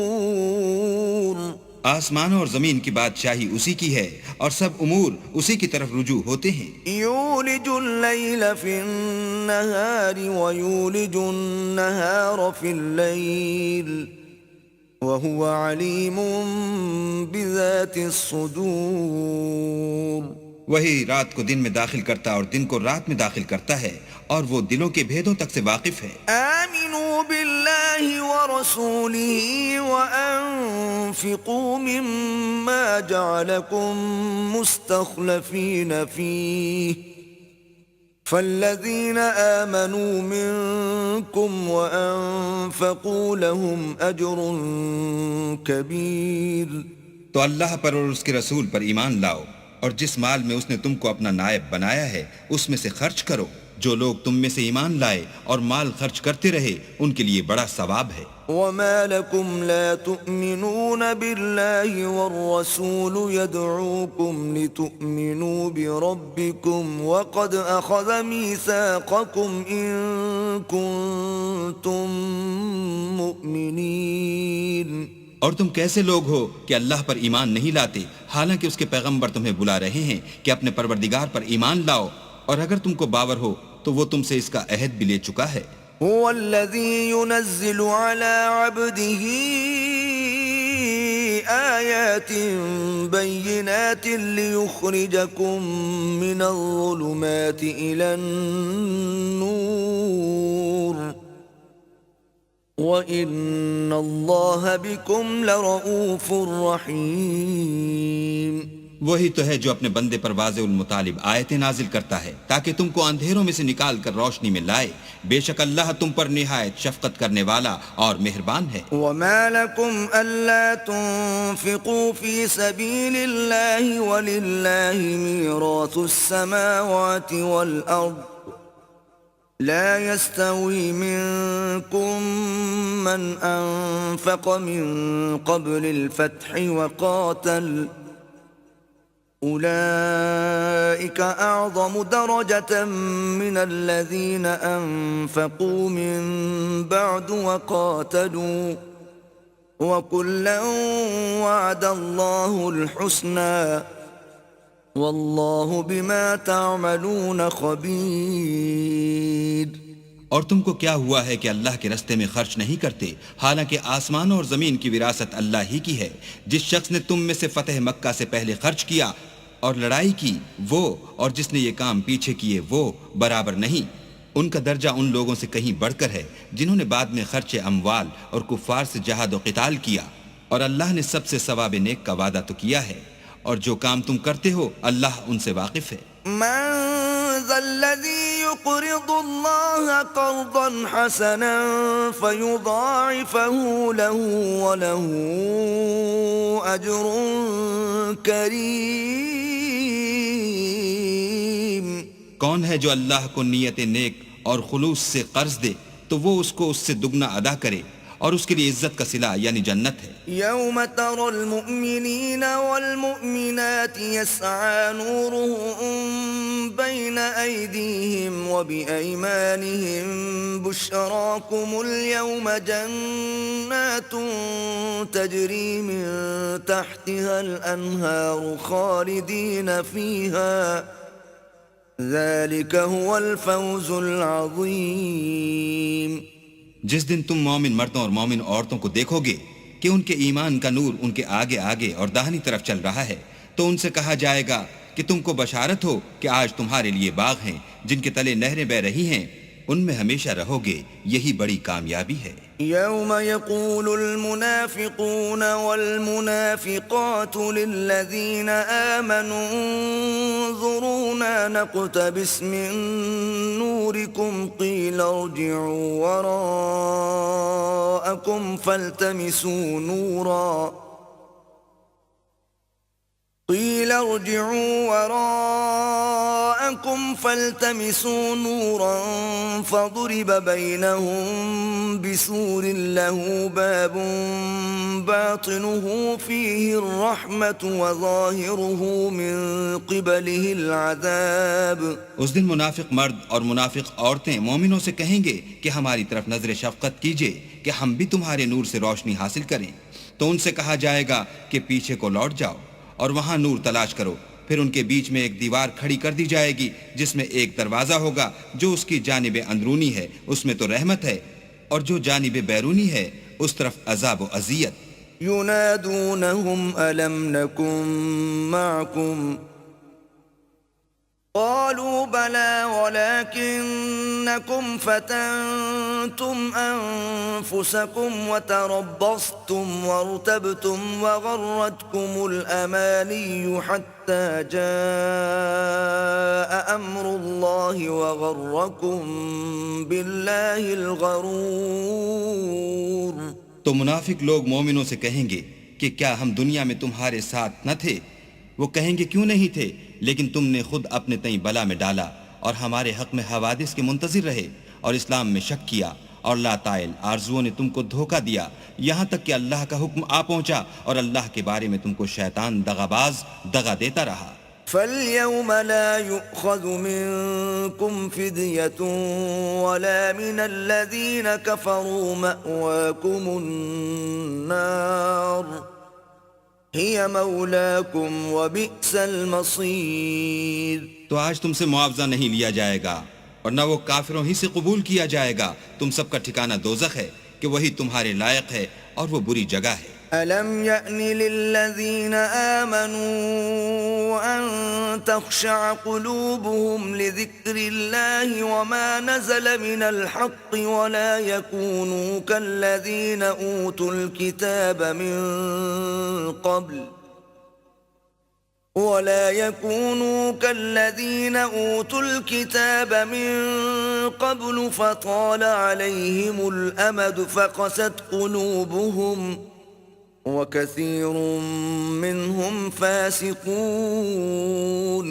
الأمور آسمانوں اور زمین کی بادشاہی اسی کی ہے اور سب امور اسی کی طرف رجوع ہوتے ہیں يولج الليل في النهار ويولج النهار في الليل وهو عليم بذات الصدور وہی رات کو دن میں داخل کرتا اور دن کو رات میں داخل کرتا ہے اور وہ دلوں کے بھیدوں تک سے واقف ہے آمنوا بالله ورسوله وأنفقوا مما جعلكم مستخلفين فيه فالذين آمنوا منكم وأنفقوا لهم أجر كبير تو اللہ پر اور اس کے رسول پر ایمان لاؤ اور جس مال میں اس نے تم کو اپنا نائب بنایا ہے اس میں سے خرچ کرو جو لوگ تم میں سے ایمان لائے اور مال خرچ کرتے رہے ان کے لیے بڑا ثواب ہے۔ وما لكم لا تؤمنون بالله والرسول يدعوكم لتؤمنوا بربكم وقد أخذ ميثاقكم إن كنتم مؤمنين۔ اور تم کیسے لوگ ہو کہ اللہ پر ایمان نہیں لاتے حالانکہ اس کے پیغمبر تمہیں بلا رہے ہیں کہ اپنے پروردگار پر ایمان لاؤ، اور اگر تم کو باور ہو تو وہ تم سے اس کا عہد بھی لے چکا ہے۔ هو الذي ينزل على عبده آيات بينات ليخرجكم من الظلمات إلى النور وَإِنَّ اللَّهَ بِكُمْ لَرَؤُوفٌ رَحِيمٌ۔ وہی تو ہے جو اپنے بندے پر واضح المطالب آیتیں نازل کرتا ہے تاکہ تم کو اندھیروں میں سے نکال کر روشنی میں لائے، بے شک اللہ تم پر نہایت شفقت کرنے والا اور مہربان ہے۔ وَمَا لَكُمْ أَلَّا تُنْفِقُوا فِي سَبِيلِ اللَّهِ وَلِلَّهِ مِيرَاثُ السَّمَاوَاتِ وَالْأَرْضِ لا يستوي منكم من أنفق من قبل الفتح وقاتل أولئك أعظم درجة من الذين أنفقوا من بعد وقاتلوا وكلا وعد الله الحسنى واللہ بما تعملون خبیر۔ اور تم کو کیا ہوا ہے کہ اللہ کے رستے میں خرچ نہیں کرتے حالانکہ آسمانوں اور زمین کی وراثت اللہ ہی کی ہے؟ جس شخص نے تم میں سے فتح مکہ سے پہلے خرچ کیا اور لڑائی کی وہ اور جس نے یہ کام پیچھے کیے وہ برابر نہیں، ان کا درجہ ان لوگوں سے کہیں بڑھ کر ہے جنہوں نے بعد میں خرچ اموال اور کفار سے جہاد و قتال کیا، اور اللہ نے سب سے ثواب نیک کا وعدہ تو کیا ہے، اور جو کام تم کرتے ہو اللہ ان سے واقف ہے۔ من ذا الذي يقرض الله قرضا حسنا فيضاعفه له وله أجر كريم۔ کون ہے جو اللہ کو نیت نیک اور خلوص سے قرض دے تو وہ اس کو اس سے دگنا ادا کرے، اور اس کے لیے عزت کا صلہ یعنی جنت ہے۔ یوم تر المؤمنین والمؤمنات یسعى نورهم بین ایدیہم وبأیمانہم بشراکم اليوم جنات تجری من تحتها الانہار خالدین فیہا ذلک هو الفوز العظیم۔ جس دن تم مومن مردوں اور مومن عورتوں کو دیکھو گے کہ ان کے ایمان کا نور ان کے آگے آگے اور داہنی طرف چل رہا ہے تو ان سے کہا جائے گا کہ تم کو بشارت ہو کہ آج تمہارے لیے باغ ہیں جن کے تلے نہریں بہ رہی ہیں، ان میں ہمیشہ رہو گے، یہی بڑی کامیابی ہے۔ یوم یقول المنافقون والمنافقات للذین آمنوا انظرونا نقتبس من نورکم قیل ارجعوا وراءکم فالتمسوا نورا قیل ارجعوا وراءکم فالتمسوا نورا فضرب بینہم بسور له باب باطنه فيه الرحمة وظاهره من قبله العذاب۔ اس دن منافق مرد اور منافق عورتیں مومنوں سے کہیں گے کہ ہماری طرف نظر شفقت کیجئے کہ ہم بھی تمہارے نور سے روشنی حاصل کریں، تو ان سے کہا جائے گا کہ پیچھے کو لوٹ جاؤ اور وہاں نور تلاش کرو، پھر ان کے بیچ میں ایک دیوار کھڑی کر دی جائے گی جس میں ایک دروازہ ہوگا جو اس کی جانب اندرونی ہے اس میں تو رحمت ہے، اور جو جانب بیرونی ہے اس طرف عذاب و اذیت۔ ینادونہم الم نکن معکم قالوا بلى ولكنكم فتنتم أنفسكم وتربصتم وارتبتم وغرتكم الأماني حتى جاء أمر الله وغركم بالله الغرور۔ تو منافق لوگ مومنوں سے کہیں گے کہ کیا ہم دنیا میں تمہارے ساتھ نہ تھے؟ وہ کہیں گے کیوں نہیں تھے، لیکن تم نے خود اپنے تئیں بلا میں ڈالا اور ہمارے حق میں حوادث کے منتظر رہے اور اسلام میں شک کیا اور لا طائل آرزوؤں نے تم کو دھوکہ دیا یہاں تک کہ اللہ کا حکم آ پہنچا اور اللہ کے بارے میں تم کو شیطان دغاباز دغا دیتا رہا. فاليوم لا يؤخذ منكم فدية ولا من الذين كفروا مأواكم النار هي مولاكم وبئس المصير. تو آج تم سے معاوضہ نہیں لیا جائے گا اور نہ وہ کافروں ہی سے قبول کیا جائے گا. تم سب کا ٹھکانہ دوزخ ہے کہ وہی تمہارے لائق ہے اور وہ بری جگہ ہے. أَلَمْ يَأْنِ لِلَّذِينَ آمَنُوا أَن تَخْشَعَ قُلُوبُهُمْ لِذِكْرِ اللَّهِ وَمَا نَزَلَ مِنَ الْحَقِّ وَلَا يَكُونُوا كَالَّذِينَ أُوتُوا الْكِتَابَ مِن قَبْلُ فَطَالَ عَلَيْهِمُ الْأَمَدُ فَقَسَتْ قُلُوبُهُمْ وَكَثِيرٌ مِّنْهُمْ فَاسِقُونَ.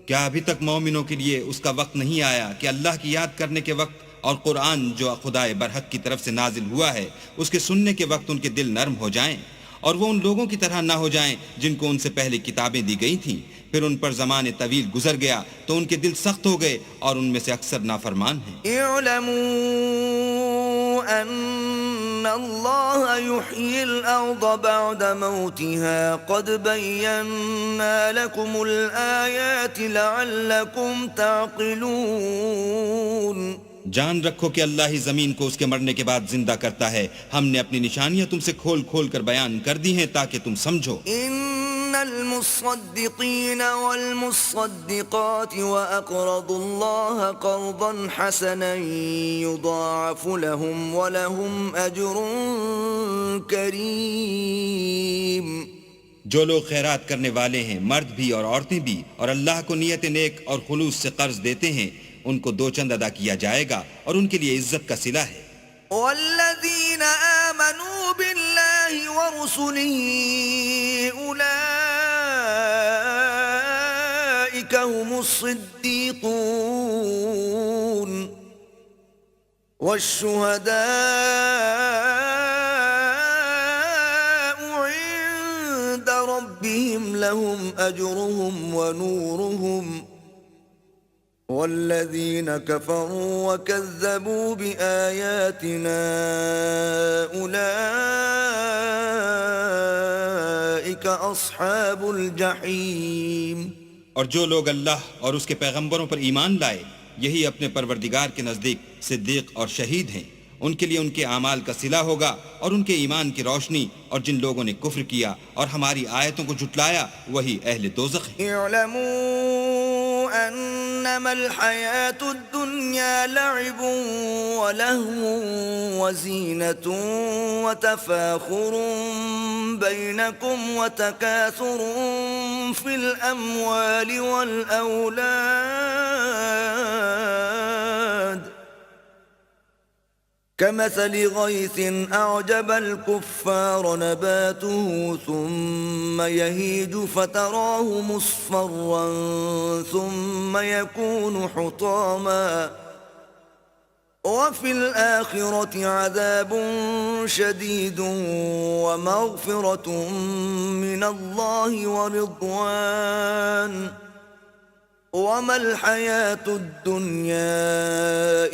کیا ابھی تک مومنوں کے لیے اس کا وقت نہیں آیا کہ اللہ کی یاد کرنے کے وقت اور قرآن جو خدائے برحق کی طرف سے نازل ہوا ہے اس کے سننے کے وقت ان کے دل نرم ہو جائیں اور وہ ان لوگوں کی طرح نہ ہو جائیں جن کو ان سے پہلے کتابیں دی گئی تھیں پھر ان پر زمانے طویل گزر گیا تو ان کے دل سخت ہو گئے اور ان میں سے اکثر نافرمان ہیں. اعلموا ان اللہ یحیی الارض بعد موتها قد بینا لکم الآیات لعلکم تعقلون. جان رکھو کہ اللہ ہی زمین کو اس کے مرنے کے بعد زندہ کرتا ہے. ہم نے اپنی نشانیاں تم سے کھول کھول کر بیان کر دی ہیں تاکہ تم سمجھو. ان المصدقین والمصدقات واقرضوا اللہ قرضا حسنا یضاعف لهم ولهم اجر کریم. جو لوگ خیرات کرنے والے ہیں مرد بھی اور عورتیں بھی اور اللہ کو نیت نیک اور خلوص سے قرض دیتے ہیں ان کو دو چند ادا کیا جائے گا اور ان کے لیے عزت کا صلہ ہے. والذین آمنوا باللہ ورسلہ اولئک هم الصدیقون والشہداء عند ربهم لهم اجرهم ونورهم والذین کفروا وکذبوا بآیاتنا اولئک اصحاب الجحیم. اور جو لوگ اللہ اور اس کے پیغمبروں پر ایمان لائے یہی اپنے پروردگار کے نزدیک صدیق اور شہید ہیں. ان کے لیے ان کے اعمال کا صلہ ہوگا اور ان کے ایمان کی روشنی اور جن لوگوں نے کفر کیا اور ہماری آیتوں کو جھٹلایا وہی اہل دوزخ ہیں. اعلموا انما الحیاة الدنیا لعب ولہو وزینة وتفاخر بینکم وتکاثر فی الاموال والاولاد كمثل غيث أعجب الكفار نباته ثم يهيج فتراه مصفرا ثم يكون حطاما وفي الآخرة عذاب شديد ومغفرة من الله ورضوان وَمَا الْحَيَاةُ الدُّنْيَا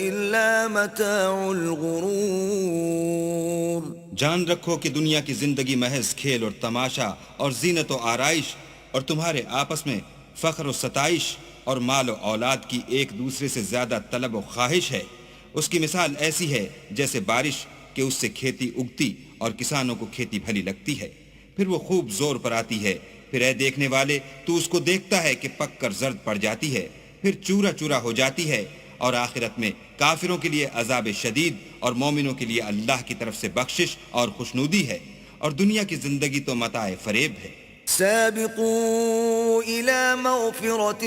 إِلَّا مَتَاعُ الْغُرُورِ. جان رکھو کہ دنیا کی زندگی محض کھیل اور تماشا اور زینت و آرائش اور تمہارے آپس میں فخر و ستائش اور مال و اولاد کی ایک دوسرے سے زیادہ طلب و خواہش ہے. اس کی مثال ایسی ہے جیسے بارش کہ اس سے کھیتی اگتی اور کسانوں کو کھیتی بھلی لگتی ہے پھر وہ خوب زور پر آتی ہے. پھر اے دیکھنے والے تو اس کو دیکھتا ہے کہ پک کر زرد پڑ جاتی ہے پھر چورا چورا ہو جاتی ہے. اور آخرت میں کافروں کے لیے عذاب شدید اور مومنوں کے لیے اللہ کی طرف سے بخشش اور خوشنودی ہے. اور دنیا کی زندگی تو متاع فریب ہے. سابقوا إلى مغفرة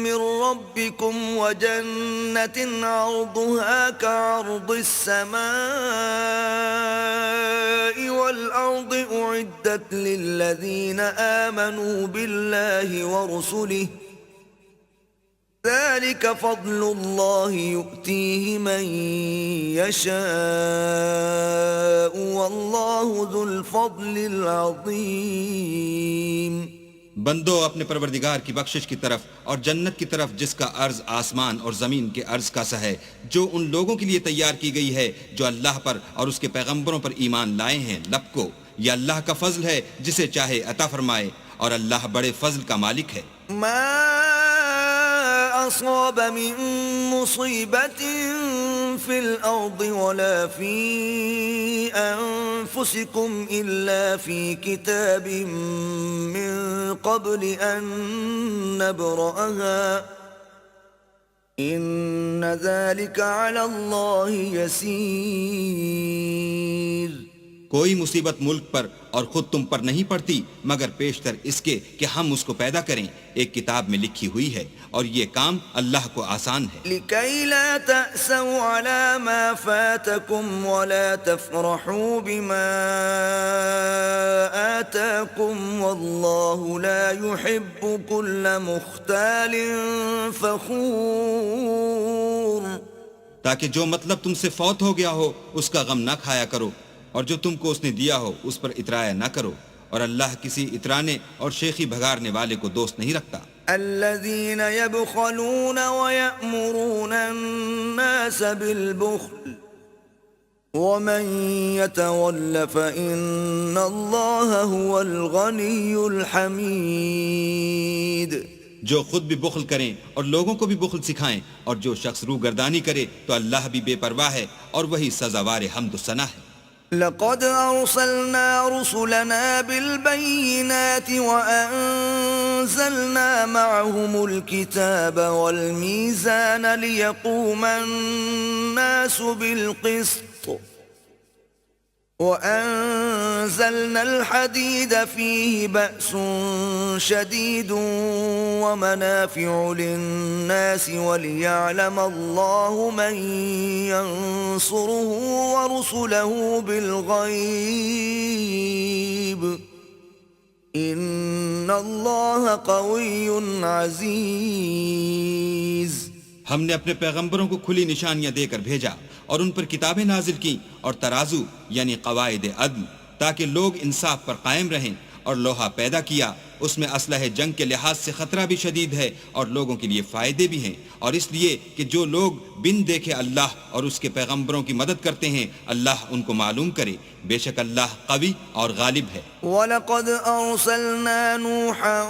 من ربكم وجنة عرضها كعرض السماء والأرض أعدت للذين آمنوا بالله ورسله ذلك فضل الله يؤتيه من يشاء والله ذو الفضل العظيم۔ بندو اپنے پروردگار کی بخشش کی طرف اور جنت کی طرف جس کا عرض آسمان اور زمین کے عرض کا سا ہے، جو ان لوگوں کے لیے تیار کی گئی ہے جو اللہ پر اور اس کے پیغمبروں پر ایمان لائے ہیں، لب کو، یہ اللہ کا فضل ہے جسے چاہے عطا فرمائے، اور اللہ بڑے فضل کا مالک ہے۔ ما أصاب من مصيبة في الأرض ولا في أنفسكم إلا في كتاب من قبل أن نبرأها إن ذلك على الله يسير۔ کوئی مصیبت ملک پر اور خود تم پر نہیں پڑتی مگر پیشتر اس کے کہ ہم اس کو پیدا کریں، ایک کتاب میں لکھی ہوئی ہے، اور یہ کام اللہ کو آسان ہے۔ لكي لا تأسوا على ما فاتكم ولا تفرحوا بما آتاكم والله لا يحب كل مختال فخور۔ تاکہ جو مطلب تم سے فوت ہو گیا ہو اس کا غم نہ کھایا کرو، اور جو تم کو اس نے دیا ہو اس پر اترایا نہ کرو، اور اللہ کسی اترانے اور شیخی بھگارنے والے کو دوست نہیں رکھتا۔ الذين يبخلون ويأمرون الناس بالبخل ومن يتول فإن الله هو الغني الحميد۔ جو خود بھی بخل کریں اور لوگوں کو بھی بخل سکھائیں، اور جو شخص روگردانی کرے تو اللہ بھی بے پرواہ ہے اور وہی سزاوار حمد و ثنا ہے۔ لقد أرسلنا رسلنا بالبينات وأنزلنا معهم الكتاب والميزان ليقوم الناس بالقسط وأنزلنا الحديد فيه بأس شديد ومنافع للناس وليعلم الله من ينصره ورسله بالغيب إن الله قوي عزيز۔ ہم نے اپنے پیغمبروں کو کھلی نشانیاں دے کر بھیجا اور ان پر کتابیں نازل کی اور ترازو یعنی قواعد عدل، تاکہ لوگ انصاف پر قائم رہیں، اور لوہا پیدا کیا، اس میں اسلحہ جنگ کے لحاظ سے خطرہ بھی شدید ہے اور لوگوں کے لیے فائدے بھی ہیں، اور اس لیے کہ جو لوگ بن دیکھے اللہ اور اس کے پیغمبروں کی مدد کرتے ہیں اللہ ان کو معلوم کرے، بے شک اللہ قوی اور غالب ہے۔ وَلَقَدْ أَرْسَلْنَا نُوحًا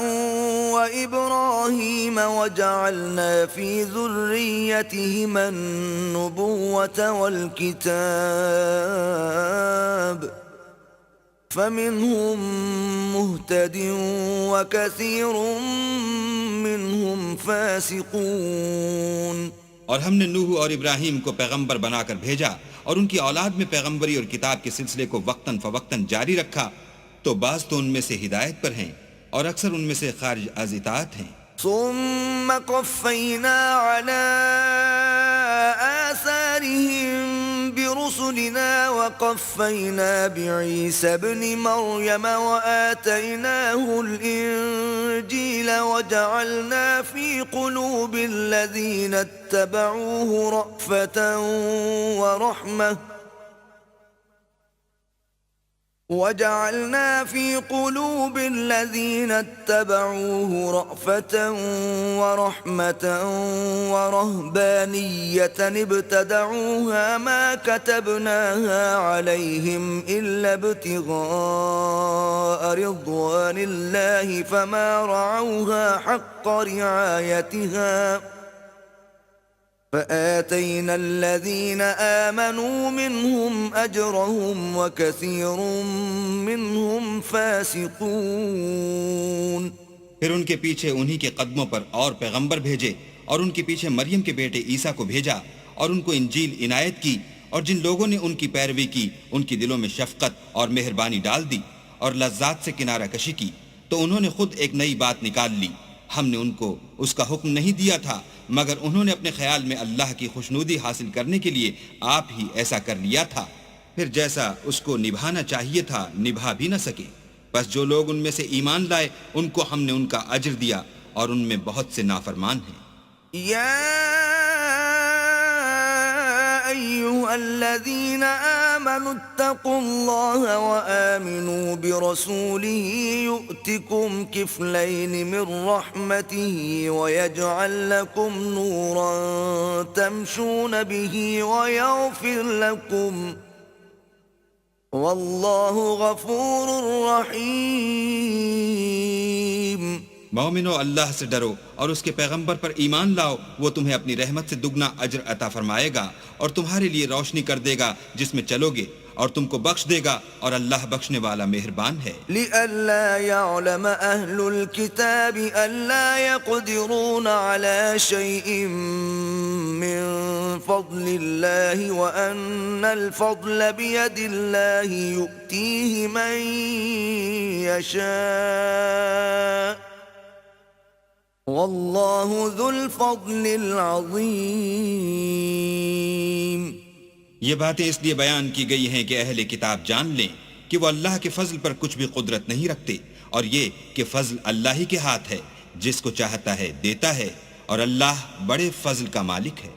وَإِبْرَاهِيمَ وَجَعَلْنَا فِي ذُرِّيَّتِهِمَا النُّبُوَّةَ وَالْكِتَابَ فَمِنْهُمْ مُهْتَدٍ وَكَثِيرٌ مِّنْهُمْ فَاسِقُونَ۔ اور ہم نے نوح اور ابراہیم کو پیغمبر بنا کر بھیجا اور ان کی اولاد میں پیغمبری اور کتاب کے سلسلے کو وقتاً فوقتاً جاری رکھا، تو بعض تو ان میں سے ہدایت پر ہیں اور اکثر ان میں سے خارج از اطاعت ہیں۔ ثم قفينا على آثارهم برسلنا وقفينا بعيسى ابن مريم وآتيناه الإنجيل وجعلنا في قلوب الذين اتبعوه رأفة ورحمة وَجَعَلْنَا فِي قُلُوبِ الَّذِينَ اتَّبَعُوهُ رَأْفَةً وَرَحْمَةً وَرَهْبَانِيَّةً ابْتَدَعُوهَا مَا كَتَبْنَاهَا عَلَيْهِمْ إِلَّا ابْتِغَاءَ رِضْوَانِ اللَّهِ فَمَا رَعَوْهَا حَقَّ رِعَايَتِهَا فآتينا الذين آمنوا منهم أجرهم وكثير منهم فاسقون۔ پھر ان کے پیچھے انہی کے قدموں پر اور پیغمبر بھیجے، اور ان کے پیچھے مریم کے بیٹے عیسیٰ کو بھیجا، اور ان کو انجیل عنایت کی، اور جن لوگوں نے ان کی پیروی کی ان کی دلوں میں شفقت اور مہربانی ڈال دی اور لذات سے کنارہ کشی کی، تو انہوں نے خود ایک نئی بات نکال لی۔ ہم نے ان کو اس کا حکم نہیں دیا تھا مگر انہوں نے اپنے خیال میں اللہ کی خوشنودی حاصل کرنے کے لیے آپ ہی ایسا کر لیا تھا، پھر جیسا اس کو نبھانا چاہیے تھا نبھا بھی نہ سکے۔ بس جو لوگ ان میں سے ایمان لائے ان کو ہم نے ان کا اجر دیا، اور ان میں بہت سے نافرمان ہیں۔ يا أيها الذين آمنوا اتقوا الله وآمنوا برسوله يؤتكم كفلين من رحمته ويجعل لكم نورا تمشون به ويغفر لكم والله غفور رحيم. مومنو، اللہ سے ڈرو اور اس کے پیغمبر پر ایمان لاؤ، وہ تمہیں اپنی رحمت سے دگنا اجر عطا فرمائے گا اور تمہارے لیے روشنی کر دے گا جس میں چلو گے، اور تم کو بخش دے گا، اور اللہ بخشنے والا مہربان ہے. لئلا يعلم أهل الكتاب ألا يقدرون على شيء من فضل الله وأن الفضل بيد الله يؤتيه من يشاء والله ذو الفضل العظيم. یہ باتیں اس لیے بیان کی گئی ہیں کہ اہل کتاب جان لیں کہ وہ اللہ کے فضل پر کچھ بھی قدرت نہیں رکھتے، اور یہ کہ فضل اللہ ہی کے ہاتھ ہے، جس کو چاہتا ہے دیتا ہے، اور اللہ بڑے فضل کا مالک ہے.